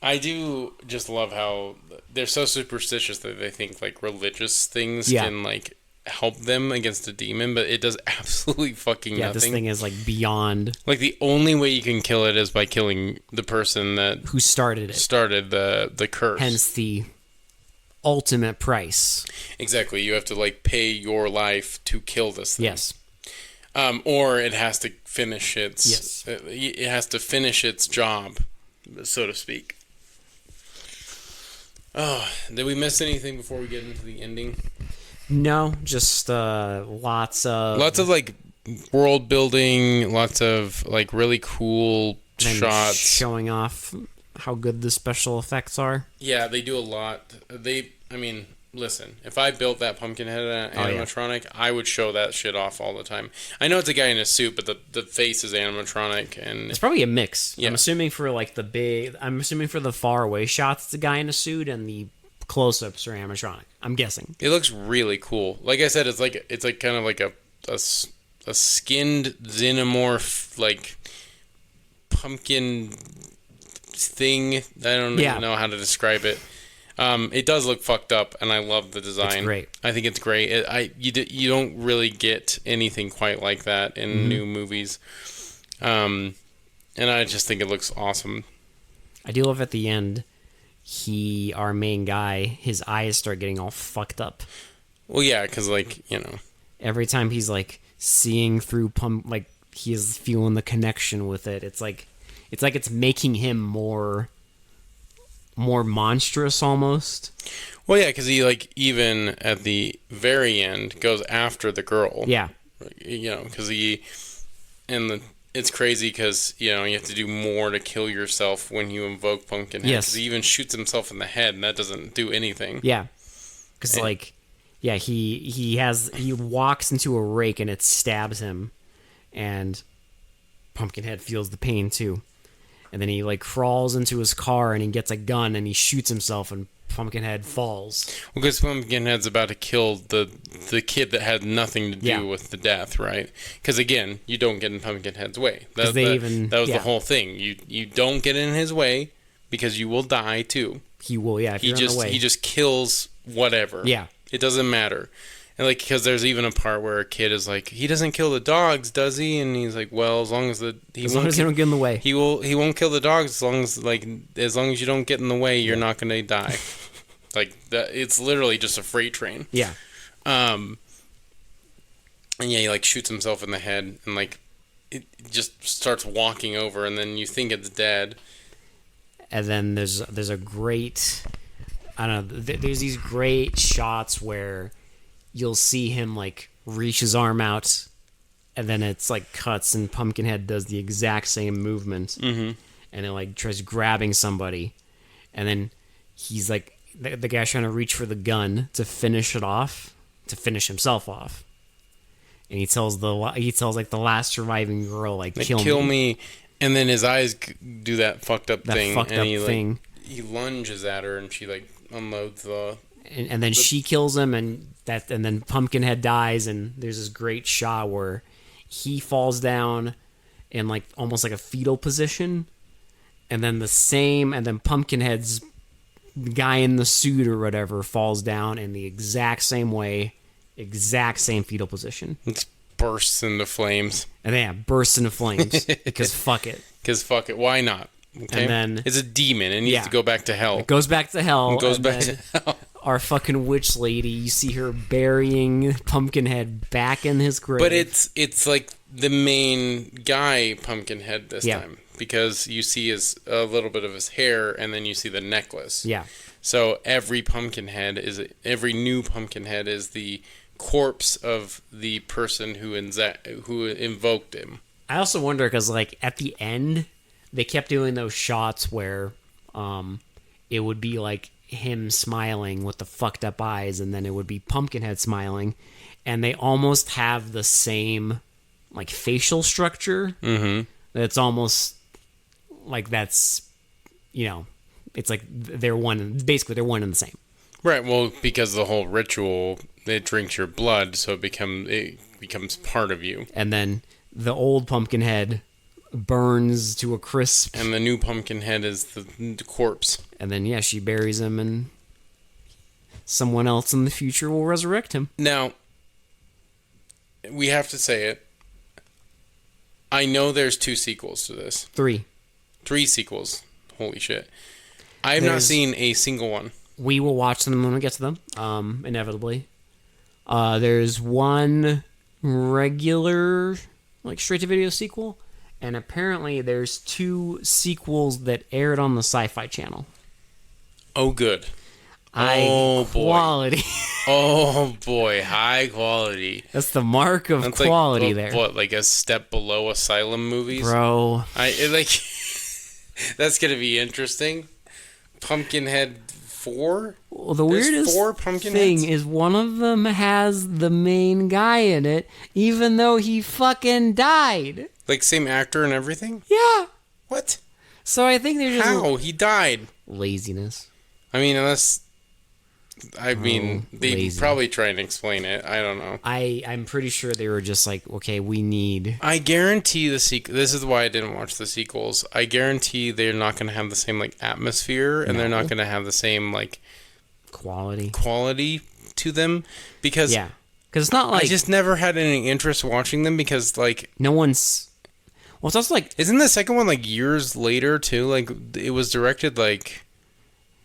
Speaker 1: I do just love how they're so superstitious that they think like religious things can like help them against a demon, but it does absolutely fucking nothing.
Speaker 2: This thing is like beyond.
Speaker 1: Like the only way you can kill it is by killing the person who started the curse.
Speaker 2: Hence the ultimate price.
Speaker 1: Exactly. You have to like pay your life to kill this thing.
Speaker 2: Yes.
Speaker 1: Or it has to finish it has to finish its job, so to speak. Oh, did we miss anything before we get into the ending?
Speaker 2: No, just lots of
Speaker 1: like world building, lots of like really cool shots
Speaker 2: showing off how good the special effects are. Yeah,
Speaker 1: they do a lot. Listen, if I built that Pumpkinhead animatronic, I would show that shit off all the time. I know it's a guy in a suit, but the face is animatronic, and
Speaker 2: it's probably a mix.
Speaker 1: Yeah.
Speaker 2: I'm assuming for the far away shots, it's a guy in a suit, and the close-ups are animatronic. I'm guessing.
Speaker 1: It looks really cool. Like I said, it's like kind of like a skinned xenomorph like pumpkin thing. I don't even know how to describe it. It does look fucked up, and I love the design. It's
Speaker 2: great.
Speaker 1: I think it's great. You don't really get anything quite like that in new movies, and I just think it looks awesome.
Speaker 2: I do love at the end. Our main guy, his eyes start getting all fucked up.
Speaker 1: Well, yeah, because
Speaker 2: every time he's like seeing through like he is feeling the connection with it. It's like it's making him more monstrous almost.
Speaker 1: Well, yeah, because he like even at the very end goes after the girl.
Speaker 2: Yeah,
Speaker 1: because it's crazy because, you have to do more to kill yourself when you invoke Pumpkinhead.
Speaker 2: Yes.
Speaker 1: Because he even shoots himself in the head, and that doesn't do anything.
Speaker 2: Yeah. Because, he walks into a rake, and it stabs him, and Pumpkinhead feels the pain, too. And then he, crawls into his car, and he gets a gun, and he shoots himself, and Pumpkinhead falls.
Speaker 1: Well, because Pumpkinhead's about to kill the kid that had nothing to do with the death, right? Because again, you don't get in Pumpkinhead's way. That was the whole thing. You don't get in his way because you will die too.
Speaker 2: He will, yeah. If you're in the way.
Speaker 1: He just kills whatever.
Speaker 2: Yeah,
Speaker 1: it doesn't matter. And because there's even a part where a kid is like, he doesn't kill the dogs, does he? And he's like, well, as long as they don't
Speaker 2: get in the way,
Speaker 1: he won't kill the dogs as long as you don't get in the way, you're not going to die. It's literally just a freight train.
Speaker 2: Yeah.
Speaker 1: And he shoots himself in the head, and it just starts walking over, and then you think it's dead.
Speaker 2: And then there's a great, I don't know, there's these great shots where you'll see him reach his arm out, and then it's cuts, and Pumpkinhead does the exact same movement, and it tries grabbing somebody, and then he's the guy's trying to reach for the gun to finish himself off, and he tells like the last surviving girl like
Speaker 1: kill me, and then his eyes do that fucked up thing, and he lunges at her, and she like unloads the.
Speaker 2: And then she kills him, and then Pumpkinhead dies, and there's this great shot where he falls down in like almost like a fetal position, and then Pumpkinhead's guy in the suit or whatever falls down in the exact same way, exact same fetal position.
Speaker 1: It bursts into flames.
Speaker 2: And then bursts into flames because fuck it.
Speaker 1: Because fuck it, why not? Okay?
Speaker 2: And then
Speaker 1: it's a demon. It needs to go back to hell.
Speaker 2: It goes back to hell.
Speaker 1: It goes back to hell.
Speaker 2: Our fucking witch lady, you see her burying Pumpkinhead back in his grave.
Speaker 1: But it's like the main guy Pumpkinhead this time, because you see a little bit of his hair, and then you see the necklace.
Speaker 2: Yeah.
Speaker 1: So every new Pumpkinhead is the corpse of the person who invoked him.
Speaker 2: I also wonder because like at the end, they kept doing those shots where it would be like him smiling with the fucked up eyes, and then it would be Pumpkinhead smiling, and they almost have the same like facial structure. Mm-hmm. That's almost like that's, it's like they're one and the same.
Speaker 1: Right. Well, because the whole ritual, it drinks your blood, so it becomes part of you.
Speaker 2: And then the old Pumpkinhead burns to a crisp,
Speaker 1: and the new Pumpkinhead is the corpse.
Speaker 2: And then she buries him, and someone else in the future will resurrect him.
Speaker 1: Now, we have to say it. I know there's 2 sequels to this. 3 sequels. Holy shit. I have not seen a single one.
Speaker 2: We will watch them when we get to them, inevitably. There's one regular, like, straight-to-video sequel, and apparently there's 2 sequels that aired on the Sci-Fi Channel.
Speaker 1: Oh, good.
Speaker 2: Quality.
Speaker 1: Oh, boy. High quality.
Speaker 2: That's the mark of quality there.
Speaker 1: What, like a step below Asylum movies?
Speaker 2: Bro.
Speaker 1: That's going to be interesting. Pumpkinhead 4?
Speaker 2: Well, the weirdest thing is one of them has the main guy in it, even though he fucking died.
Speaker 1: Like, same actor and everything?
Speaker 2: Yeah.
Speaker 1: What?
Speaker 2: So I think they're just...
Speaker 1: How? He died.
Speaker 2: Laziness.
Speaker 1: I mean, they probably try and explain it. I don't know.
Speaker 2: I'm pretty sure they were just like, okay, we need...
Speaker 1: I guarantee this is why I didn't watch the sequels. I guarantee they're not going to have the same, like, atmosphere, and they're not going to have the same, like... Quality to them, because...
Speaker 2: Yeah. Because it's not like...
Speaker 1: I just never had any interest watching them, because, like...
Speaker 2: No one's... Well, it's also like...
Speaker 1: Isn't the second one, like, years later, too? Like, it was directed, like...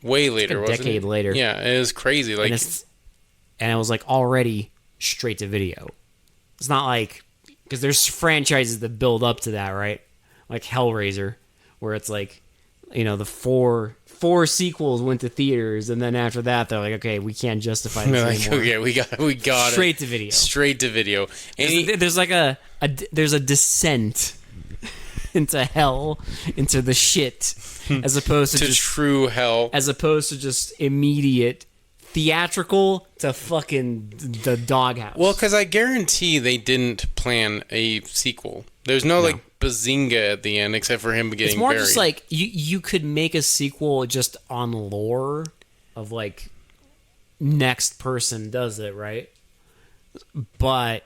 Speaker 1: Way later,
Speaker 2: wasn't it? A decade later.
Speaker 1: Yeah, it was crazy. Like,
Speaker 2: and it was like already straight to video. It's not like, because there's franchises that build up to that, right? Like Hellraiser, where it's like, the four sequels went to theaters, and then after that they're like, okay, we can't justify this anymore.
Speaker 1: Okay, we got
Speaker 2: straight to video.
Speaker 1: Straight to video.
Speaker 2: There's like there's a descent into hell, into the shit, as opposed to just
Speaker 1: true hell,
Speaker 2: as opposed to just immediate theatrical to fucking the doghouse.
Speaker 1: Well, because I guarantee they didn't plan a sequel. There's no like bazinga at the end, except for him getting buried.
Speaker 2: It's more just like you could make a sequel just on lore of like next person does it, right? But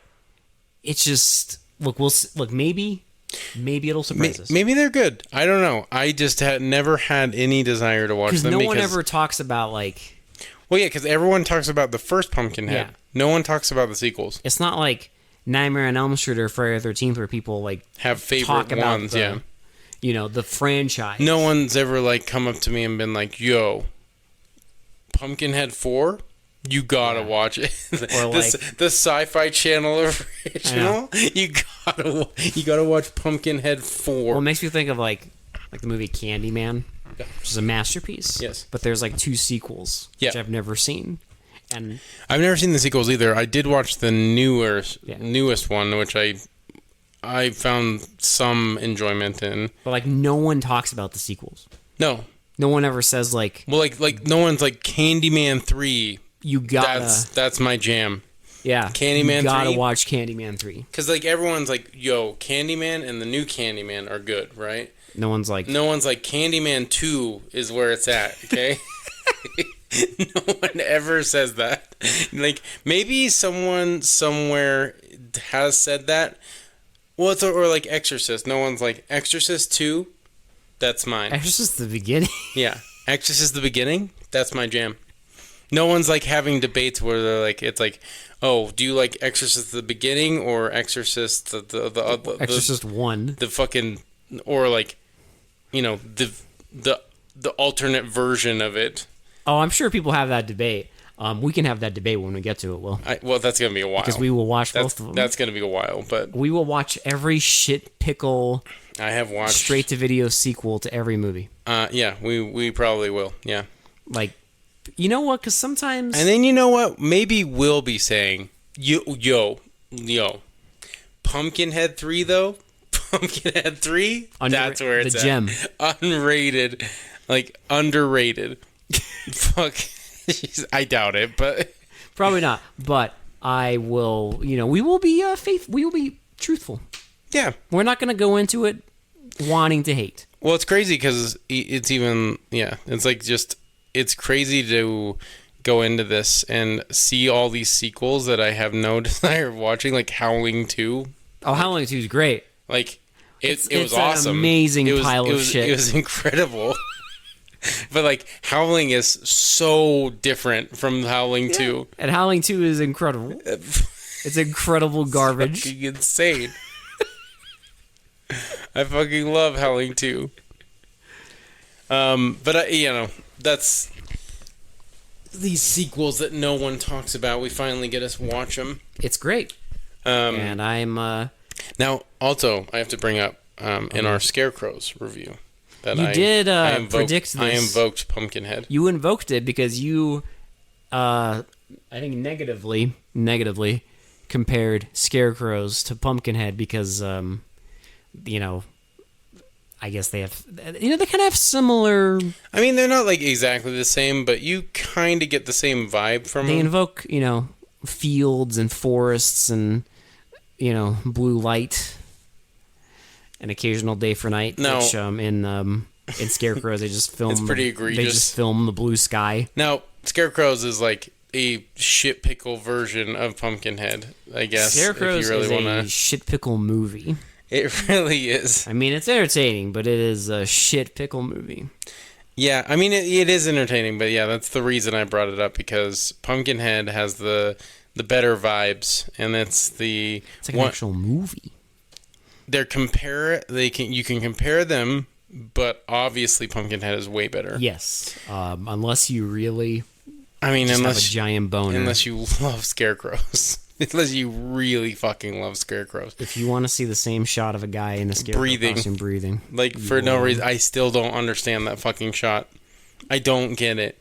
Speaker 2: it's just look maybe it'll surprise us.
Speaker 1: Maybe they're good. I don't know. I just had never had any desire to watch them.
Speaker 2: No one ever talks about like...
Speaker 1: Well, yeah, because everyone talks about the first Pumpkinhead. Yeah. No one talks about the sequels.
Speaker 2: It's not like Nightmare on Elm Street or Friday the 13th where people like
Speaker 1: have favorite ones,
Speaker 2: the franchise.
Speaker 1: No one's ever like come up to me and been like, yo, Pumpkinhead 4? You gotta watch it.
Speaker 2: Or like
Speaker 1: the Sci-Fi Channel original. You gotta watch Pumpkinhead 4.
Speaker 2: Well, it makes me think of like the movie Candyman, which is a masterpiece.
Speaker 1: Yes.
Speaker 2: But there's like 2 sequels, which I've never seen. And
Speaker 1: I've never seen the sequels either. I did watch the newest one, which I found some enjoyment in.
Speaker 2: But like no one talks about the sequels.
Speaker 1: No
Speaker 2: one ever says like...
Speaker 1: Well, like no one's like Candyman 3...
Speaker 2: You gotta...
Speaker 1: That's my jam.
Speaker 2: Yeah.
Speaker 1: Candyman
Speaker 2: You gotta
Speaker 1: 3?
Speaker 2: watch Candyman 3.
Speaker 1: Because, like, everyone's like, yo, Candyman and the new Candyman are good, right?
Speaker 2: No one's like...
Speaker 1: No one's like, Candyman 2 is where it's at, okay? No one ever says that. Like, maybe someone somewhere has said that. Well, it's or like Exorcist. No one's like, Exorcist 2? That's mine.
Speaker 2: Exorcist the beginning.
Speaker 1: Yeah. Exorcist the beginning? That's my jam. No one's like having debates where they're like, it's like, oh, do you like Exorcist the beginning or Exorcist the
Speaker 2: Exorcist 1.
Speaker 1: the fucking, or like, you know, the alternate version of it.
Speaker 2: Oh, I'm sure people have that debate. We can have that debate when we get to it, Will.
Speaker 1: Well, that's gonna be a while
Speaker 2: Because we will watch both of them.
Speaker 1: That's gonna be a while, but
Speaker 2: We will watch every shit pickle
Speaker 1: I have watched
Speaker 2: straight to video sequel to every movie.
Speaker 1: Yeah, we probably will. Yeah.
Speaker 2: Like, you know what? Because sometimes...
Speaker 1: And then you know what? Maybe we'll be saying, yo, Pumpkinhead 3 though. Pumpkinhead 3. That's where it's
Speaker 2: the gem.
Speaker 1: At. Unrated, like underrated. Fuck. I doubt it, but
Speaker 2: Probably not. But I will, we will be we will be truthful.
Speaker 1: yeah.
Speaker 2: We're not going to go into it wanting to hate.
Speaker 1: Well, it's crazy because it's even, it's like just, it's crazy to go into this and see all these sequels that I have no desire of watching, like Howling 2.
Speaker 2: Oh, Howling 2 is great.
Speaker 1: Like, it was
Speaker 2: it's
Speaker 1: awesome.
Speaker 2: An amazing pile of shit.
Speaker 1: It was incredible. But, like, Howling is so different from Howling 2.
Speaker 2: And Howling 2 is incredible. It's incredible garbage.
Speaker 1: Fucking insane. I fucking love Howling 2. But, that's these sequels that no one talks about. We finally get us watch them.
Speaker 2: It's great. And I'm...
Speaker 1: Now, also, I have to bring up in our Scarecrows review that
Speaker 2: You did predict this.
Speaker 1: I invoked Pumpkinhead.
Speaker 2: You invoked it because you, I think negatively compared Scarecrows to Pumpkinhead because, I guess they have, they kind of have similar...
Speaker 1: I mean, they're not, like, exactly the same, but you kind of get the same vibe from
Speaker 2: They
Speaker 1: them.
Speaker 2: invoke, fields and forests and, blue light, an occasional day for night,
Speaker 1: No.
Speaker 2: which in Scarecrows they just film...
Speaker 1: It's pretty egregious.
Speaker 2: They just film the blue sky.
Speaker 1: Now, Scarecrows is, like, a shit pickle version of Pumpkinhead, I guess.
Speaker 2: Scarecrows
Speaker 1: if you really
Speaker 2: is
Speaker 1: wanna...
Speaker 2: a shit pickle movie.
Speaker 1: It really is.
Speaker 2: I mean, it's entertaining, but it is a shit pickle movie.
Speaker 1: Yeah, I mean, it is entertaining, but yeah, that's the reason I brought it up, because Pumpkinhead has the better vibes, and it's
Speaker 2: like an actual movie.
Speaker 1: You can compare them, but obviously Pumpkinhead is way better.
Speaker 2: Yes, unless you really
Speaker 1: I mean,
Speaker 2: have a
Speaker 1: unless
Speaker 2: giant boner.
Speaker 1: unless you love Scarecrows. Unless you really fucking love Scarecrows.
Speaker 2: If you want to see the same shot of a guy in a scarecrow costume breathing.
Speaker 1: Like, for no reason. I still don't understand that fucking shot. I don't get it.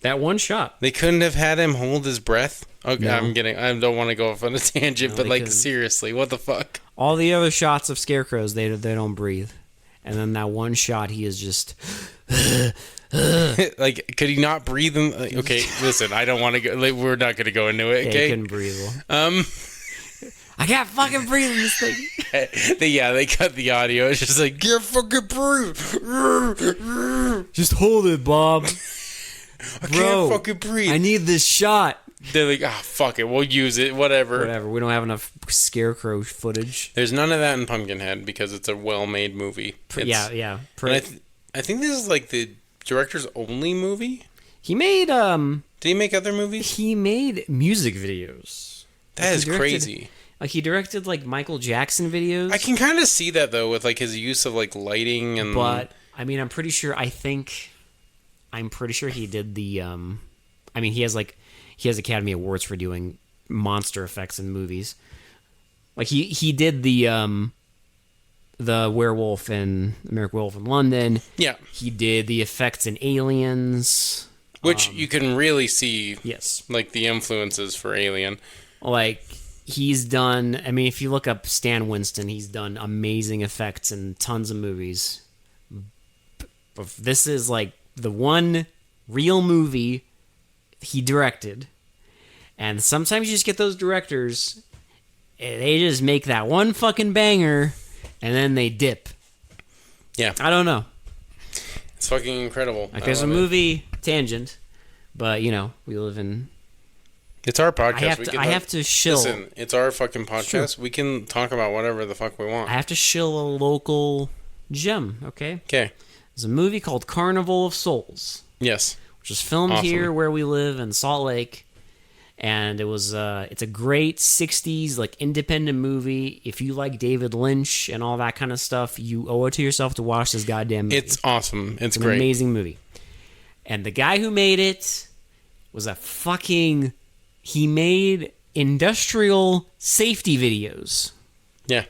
Speaker 2: That one shot.
Speaker 1: They couldn't have had him hold his breath? Okay,
Speaker 2: No.
Speaker 1: I'm getting... I don't want to go off on a tangent,
Speaker 2: No,
Speaker 1: but,
Speaker 2: they
Speaker 1: like,
Speaker 2: couldn't.
Speaker 1: seriously, what the fuck?
Speaker 2: All the other shots of scarecrows, they don't breathe. And then that one shot, he is just...
Speaker 1: Like, could he not breathe? Okay, listen, I don't want to go... Like, we're not going to go into it,
Speaker 2: Yeah,
Speaker 1: okay?
Speaker 2: he couldn't breathe. I can't fucking breathe in this thing.
Speaker 1: They cut the audio. It's just like, can't fucking breathe.
Speaker 2: Just hold it, Bob.
Speaker 1: I can't fucking breathe.
Speaker 2: I need this shot.
Speaker 1: They're like, fuck it, we'll use it, whatever.
Speaker 2: Whatever, we don't have enough scarecrow footage.
Speaker 1: There's none of that in Pumpkinhead because it's a well-made movie.
Speaker 2: Yeah.
Speaker 1: And I think this is like the director's only movie.
Speaker 2: He made
Speaker 1: Did he make other movies?
Speaker 2: he made music videos.
Speaker 1: That is
Speaker 2: He directed-
Speaker 1: crazy.
Speaker 2: Like he directed like Michael Jackson videos.
Speaker 1: I can kind of see that though with like his use of like lighting and.
Speaker 2: But I mean, I'm pretty sure he did the. I mean, he has Academy Awards for doing monster effects in movies. Like he did the werewolf in American Werewolf in London.
Speaker 1: Yeah.
Speaker 2: He did the effects in Aliens.
Speaker 1: Which you can really see.
Speaker 2: Yes.
Speaker 1: Like the influences for Alien.
Speaker 2: Like he's done. I mean, if you look up Stan Winston, he's done amazing effects in tons of movies. But this is like the one real movie he directed, And sometimes you just get those directors, they just make that one fucking banger, and then they dip.
Speaker 1: Yeah.
Speaker 2: I don't know.
Speaker 1: It's fucking incredible.
Speaker 2: Like, there's a movie tangent, but, we live in...
Speaker 1: It's our podcast.
Speaker 2: I have to shill.
Speaker 1: Listen, it's our fucking podcast. We can talk about whatever the fuck we want.
Speaker 2: I have to shill a local gem, okay?
Speaker 1: Okay.
Speaker 2: There's a movie called Carnival of Souls.
Speaker 1: Yes.
Speaker 2: Which was filmed here where we live in Salt Lake. And it's a great 60s, like, independent movie. If you like David Lynch and all that kind of stuff, you owe it to yourself to watch this goddamn movie.
Speaker 1: It's awesome. It's
Speaker 2: an
Speaker 1: great.
Speaker 2: Amazing movie. And the guy who made it was he made industrial safety videos.
Speaker 1: Yeah.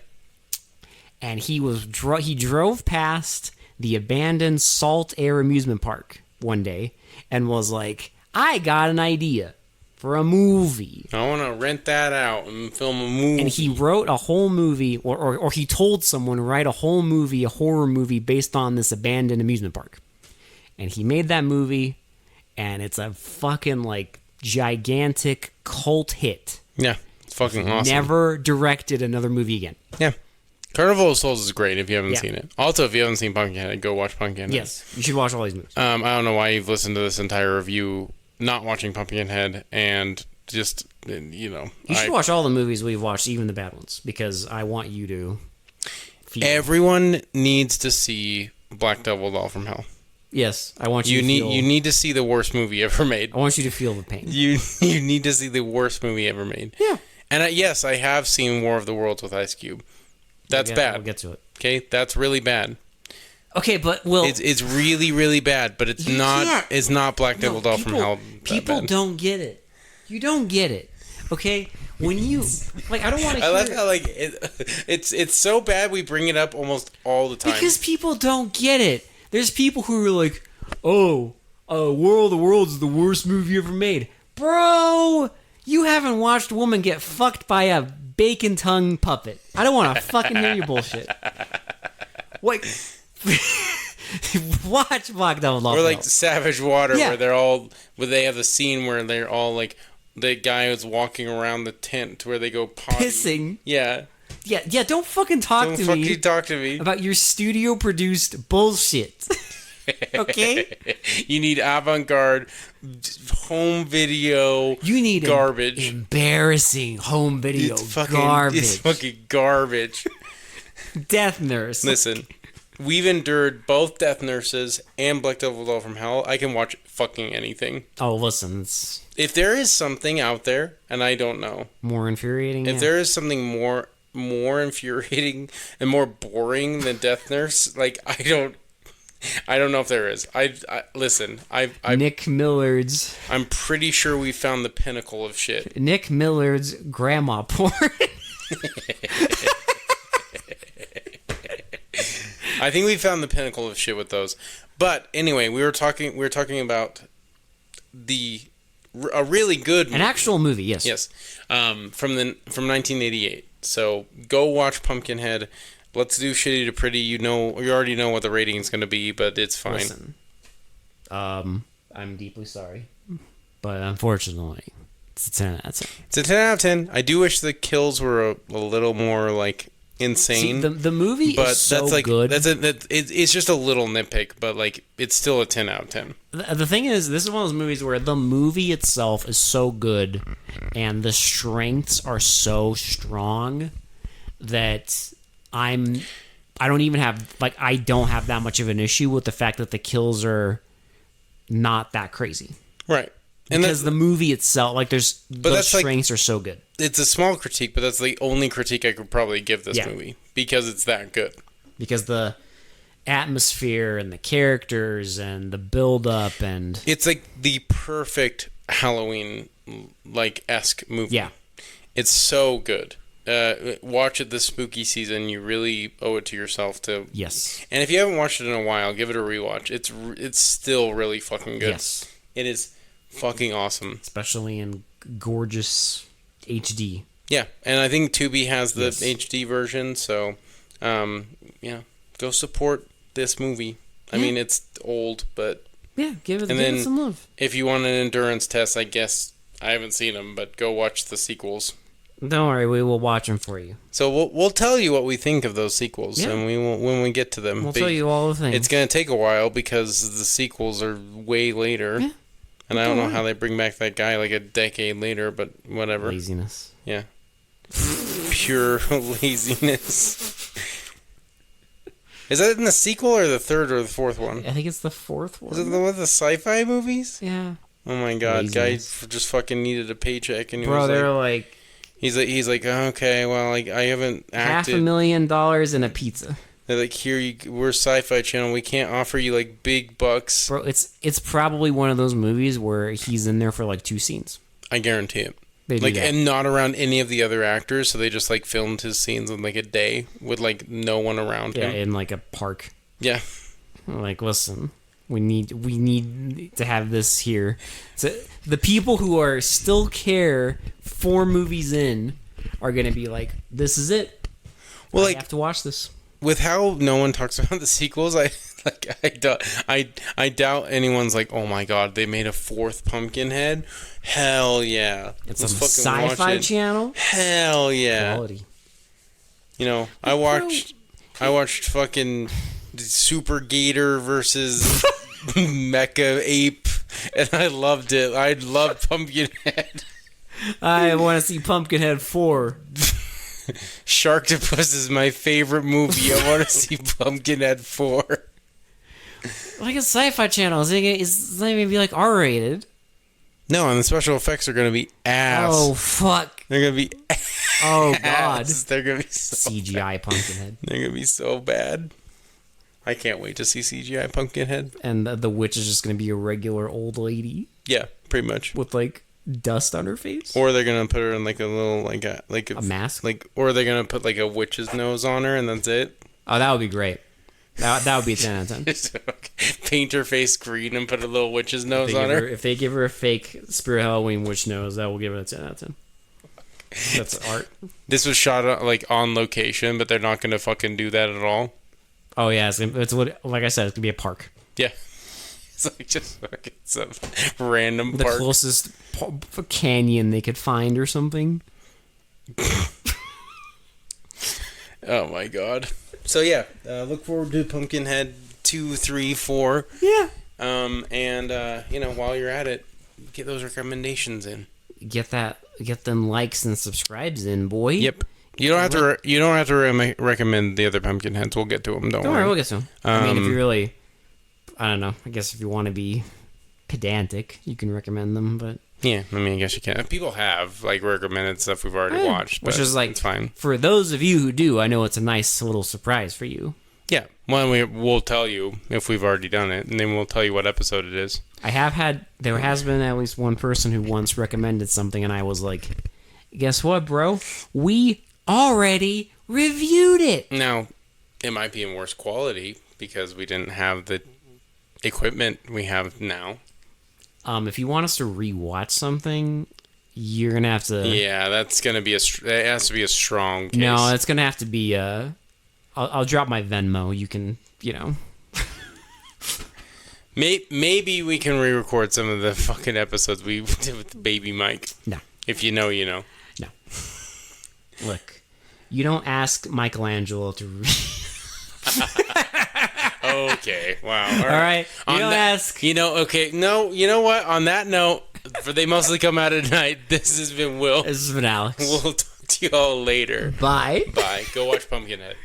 Speaker 2: And he drove past the abandoned Salt Air Amusement Park one day and was like, I got an idea for a movie.
Speaker 1: I want to rent that out and film a movie.
Speaker 2: And he wrote a whole movie, or he told someone to write a whole movie, a horror movie based on this abandoned amusement park. And he made that movie, and it's a fucking, like, gigantic cult hit.
Speaker 1: Yeah, it's fucking awesome.
Speaker 2: Never directed another movie again.
Speaker 1: Yeah. Carnival of Souls is great if you haven't seen it. Also, if you haven't seen Pumpkinhead, go watch Pumpkinhead.
Speaker 2: Yes, you should watch all these movies.
Speaker 1: I don't know why you've listened to this entire review not watching Pumpkinhead and just,
Speaker 2: You should watch all the movies we've watched, even the bad ones, because I want you to feel.
Speaker 1: Everyone needs to see Black Devil Doll from Hell.
Speaker 2: Yes, I want you to feel...
Speaker 1: You need to see the worst movie ever made.
Speaker 2: I want you to feel the pain.
Speaker 1: You need to see the worst movie ever made.
Speaker 2: Yeah.
Speaker 1: And yes, I have seen War of the Worlds with Ice Cube. That's bad.
Speaker 2: We'll get to it.
Speaker 1: Okay, that's really bad.
Speaker 2: Okay, but
Speaker 1: it's really, really bad, but it's not Black Devil Doll from Hell.
Speaker 2: People don't get it. You don't get it. Okay? When you I don't want to hear.
Speaker 1: I like how it's so bad we bring it up almost all the time.
Speaker 2: Because people don't get it. There's people who are like, "Oh, War of the Worlds is the worst movie ever made." Bro, you haven't watched a woman get fucked by a bacon tongue puppet. I don't want to fucking hear your bullshit. What? Watch Black Devil Doll.
Speaker 1: Or like Savage Water, where they have the scene where they're all like the guy who's walking around the tent where they go potty.
Speaker 2: Pissing.
Speaker 1: Yeah.
Speaker 2: Yeah. Don't fucking talk to me about your studio produced bullshit. Okay.
Speaker 1: You need avant-garde home video.
Speaker 2: You need
Speaker 1: garbage.
Speaker 2: Embarrassing home video garbage.
Speaker 1: It's fucking garbage.
Speaker 2: Death Nurse.
Speaker 1: Listen, we've endured both Death Nurses and Black Devil Doll from Hell. I can watch fucking anything.
Speaker 2: Oh, listen.
Speaker 1: If there is something out there, and I don't know.
Speaker 2: More infuriating?
Speaker 1: If there is something more infuriating and more boring than Death Nurse, like, I don't know if there is. Listen,
Speaker 2: Nick Millard's.
Speaker 1: I'm pretty sure we found the pinnacle of shit.
Speaker 2: Nick Millard's grandma porn.
Speaker 1: I think we found the pinnacle of shit with those. But anyway, we were talking about a really good
Speaker 2: an actual movie, yes.
Speaker 1: Yes. From 1988. So go watch Pumpkinhead. Let's do Shitty to Pretty. You already know what the rating is going to be, but it's fine.
Speaker 2: Listen, I'm deeply sorry, but unfortunately, it's a 10 out of 10.
Speaker 1: It's a 10 out of 10. I do wish the kills were a little more like insane.
Speaker 2: See, the movie
Speaker 1: but
Speaker 2: is so
Speaker 1: that's like,
Speaker 2: good.
Speaker 1: It's just a little nitpick, but like it's still a 10 out of 10.
Speaker 2: The thing is, this is one of those movies where the movie itself is so good, and the strengths are so strong that I don't have that much of an issue with the fact that the kills are not that crazy.
Speaker 1: Right.
Speaker 2: Because the movie itself, like, the strengths are so good.
Speaker 1: It's a small critique, but that's the only critique I could probably give this movie. Because it's that good.
Speaker 2: Because the atmosphere and the characters and the build-up and...
Speaker 1: It's like the perfect Halloween, like, esque movie.
Speaker 2: Yeah.
Speaker 1: It's so good. Watch it this spooky season. You really owe it to yourself to...
Speaker 2: Yes.
Speaker 1: And if you haven't watched it in a while, give it a rewatch. It's still really fucking good.
Speaker 2: Yes.
Speaker 1: It is fucking awesome.
Speaker 2: Especially in gorgeous HD.
Speaker 1: Yeah, and I think Tubi has the HD version, so go support this movie. I mean, it's old, but...
Speaker 2: Yeah, give it some love.
Speaker 1: If you want an endurance test, I guess I haven't seen them, but go watch the sequels.
Speaker 2: Don't worry, we will watch them for you.
Speaker 1: So we'll tell you what we think of those sequels,
Speaker 2: Yeah.
Speaker 1: and we will when we get to them.
Speaker 2: We'll tell you all the things.
Speaker 1: It's gonna take a while because the sequels are way later,
Speaker 2: Yeah.
Speaker 1: and I don't know how they bring back that guy like a decade later, but whatever.
Speaker 2: Laziness.
Speaker 1: Yeah, pure laziness. Is that in the sequel or the third or the fourth one?
Speaker 2: I think it's the fourth one.
Speaker 1: Is it the one with the sci-fi movies?
Speaker 2: Yeah.
Speaker 1: Oh my god,
Speaker 2: Laziness.
Speaker 1: guy just fucking needed a paycheck, and he
Speaker 2: Bro,
Speaker 1: was
Speaker 2: they're
Speaker 1: like,
Speaker 2: like
Speaker 1: he's like, okay, well, like I haven't acted.
Speaker 2: $500,000 and a pizza.
Speaker 1: They're like, we're Sci-Fi Channel. We can't offer you like big bucks.
Speaker 2: Bro, it's probably one of those movies where he's in there for like 2 scenes.
Speaker 1: I guarantee it.
Speaker 2: They do
Speaker 1: Like,
Speaker 2: that.
Speaker 1: and not around any of the other actors, so they just like filmed his scenes in like a day with like no one around
Speaker 2: Yeah,
Speaker 1: him.
Speaker 2: in like a park.
Speaker 1: Yeah.
Speaker 2: Like, listen, we need to have this here. So the people who are still care 4 movies in are gonna be like, this is it.
Speaker 1: Well,
Speaker 2: I
Speaker 1: like
Speaker 2: have to watch this.
Speaker 1: with how no one talks about the sequels, I doubt anyone's like, oh my god, they made a 4th Pumpkinhead. Hell yeah!
Speaker 2: It's
Speaker 1: Let's
Speaker 2: on
Speaker 1: fucking watch
Speaker 2: Sci-Fi
Speaker 1: it.
Speaker 2: Channel.
Speaker 1: Hell yeah!
Speaker 2: Quality.
Speaker 1: You know, I watched fucking Super Gator versus Mecha Ape, and I loved it. I loved Pumpkinhead.
Speaker 2: I want to see Pumpkinhead 4.
Speaker 1: Sharktopus is my favorite movie. I want to see Pumpkinhead 4.
Speaker 2: Like a Sci-Fi Channel, it's not even gonna be like R-rated.
Speaker 1: No, and the special effects are going to be ass.
Speaker 2: Oh fuck!
Speaker 1: They're going to be
Speaker 2: Oh god!
Speaker 1: ass. They're going to be so
Speaker 2: CGI Pumpkinhead,
Speaker 1: They're going to be so bad. I can't wait to see CGI Pumpkinhead.
Speaker 2: and the witch is just gonna be a regular old lady
Speaker 1: Yeah, pretty much.
Speaker 2: with like dust on her face.
Speaker 1: Or they're gonna put her in like a little like a
Speaker 2: mask?
Speaker 1: or they're gonna put like a witch's nose on her and that's it.
Speaker 2: Oh, that would be great. That would be a 10 out of 10.
Speaker 1: Just paint her face green and put a little witch's nose on her.
Speaker 2: If they give her a fake Spirit Halloween witch nose, that will give it a 10 out of 10. That's art.
Speaker 1: This was shot like on location, but they're not gonna fucking do that at all.
Speaker 2: Oh yeah, it's what, like I said, it's gonna be a park.
Speaker 1: Yeah, it's like just fucking some random
Speaker 2: The
Speaker 1: park.
Speaker 2: closest canyon they could find or something.
Speaker 1: Oh my god. So yeah, look forward to Pumpkinhead 2, 3, 4.
Speaker 2: Yeah.
Speaker 1: And you know, while you're at it, get those recommendations in.
Speaker 2: Get them likes and subscribes in, boy.
Speaker 1: Yep. You don't have to recommend the other Pumpkinheads. We'll get to them. Don't
Speaker 2: Don't worry,
Speaker 1: worry.
Speaker 2: we'll get to them. I mean, if you really, I don't know. I guess if you want to be pedantic, you can recommend them. But
Speaker 1: Yeah, I mean, I guess you can. People have like recommended stuff we've already watched,
Speaker 2: which
Speaker 1: but
Speaker 2: is like
Speaker 1: it's fine.
Speaker 2: For those of you who do, I know it's a nice little surprise for you.
Speaker 1: Yeah, well, we'll tell you if we've already done it, and then we'll tell you what episode it is.
Speaker 2: There has been at least one person who once recommended something, and I was like, guess what, bro? We already reviewed it.
Speaker 1: Now, it might be in worse quality because we didn't have the equipment we have now.
Speaker 2: If you want us to rewatch something, you're gonna have to.
Speaker 1: Yeah, that's gonna be it has to be a strong case.
Speaker 2: No, it's gonna have to be. I'll drop my Venmo. You can,
Speaker 1: Maybe we can re-record some of the fucking episodes we did with Baby Mike.
Speaker 2: No.
Speaker 1: If you know, you know.
Speaker 2: No. Look, you don't ask Michelangelo to.
Speaker 1: Okay. Wow.
Speaker 2: All right. You don't ask.
Speaker 1: Okay. No. You know what? On that note, for They Mostly Come Out at Night, this has been Will.
Speaker 2: This has been Alex.
Speaker 1: We'll talk to you all later.
Speaker 2: Bye.
Speaker 1: Bye. Go watch Pumpkinhead.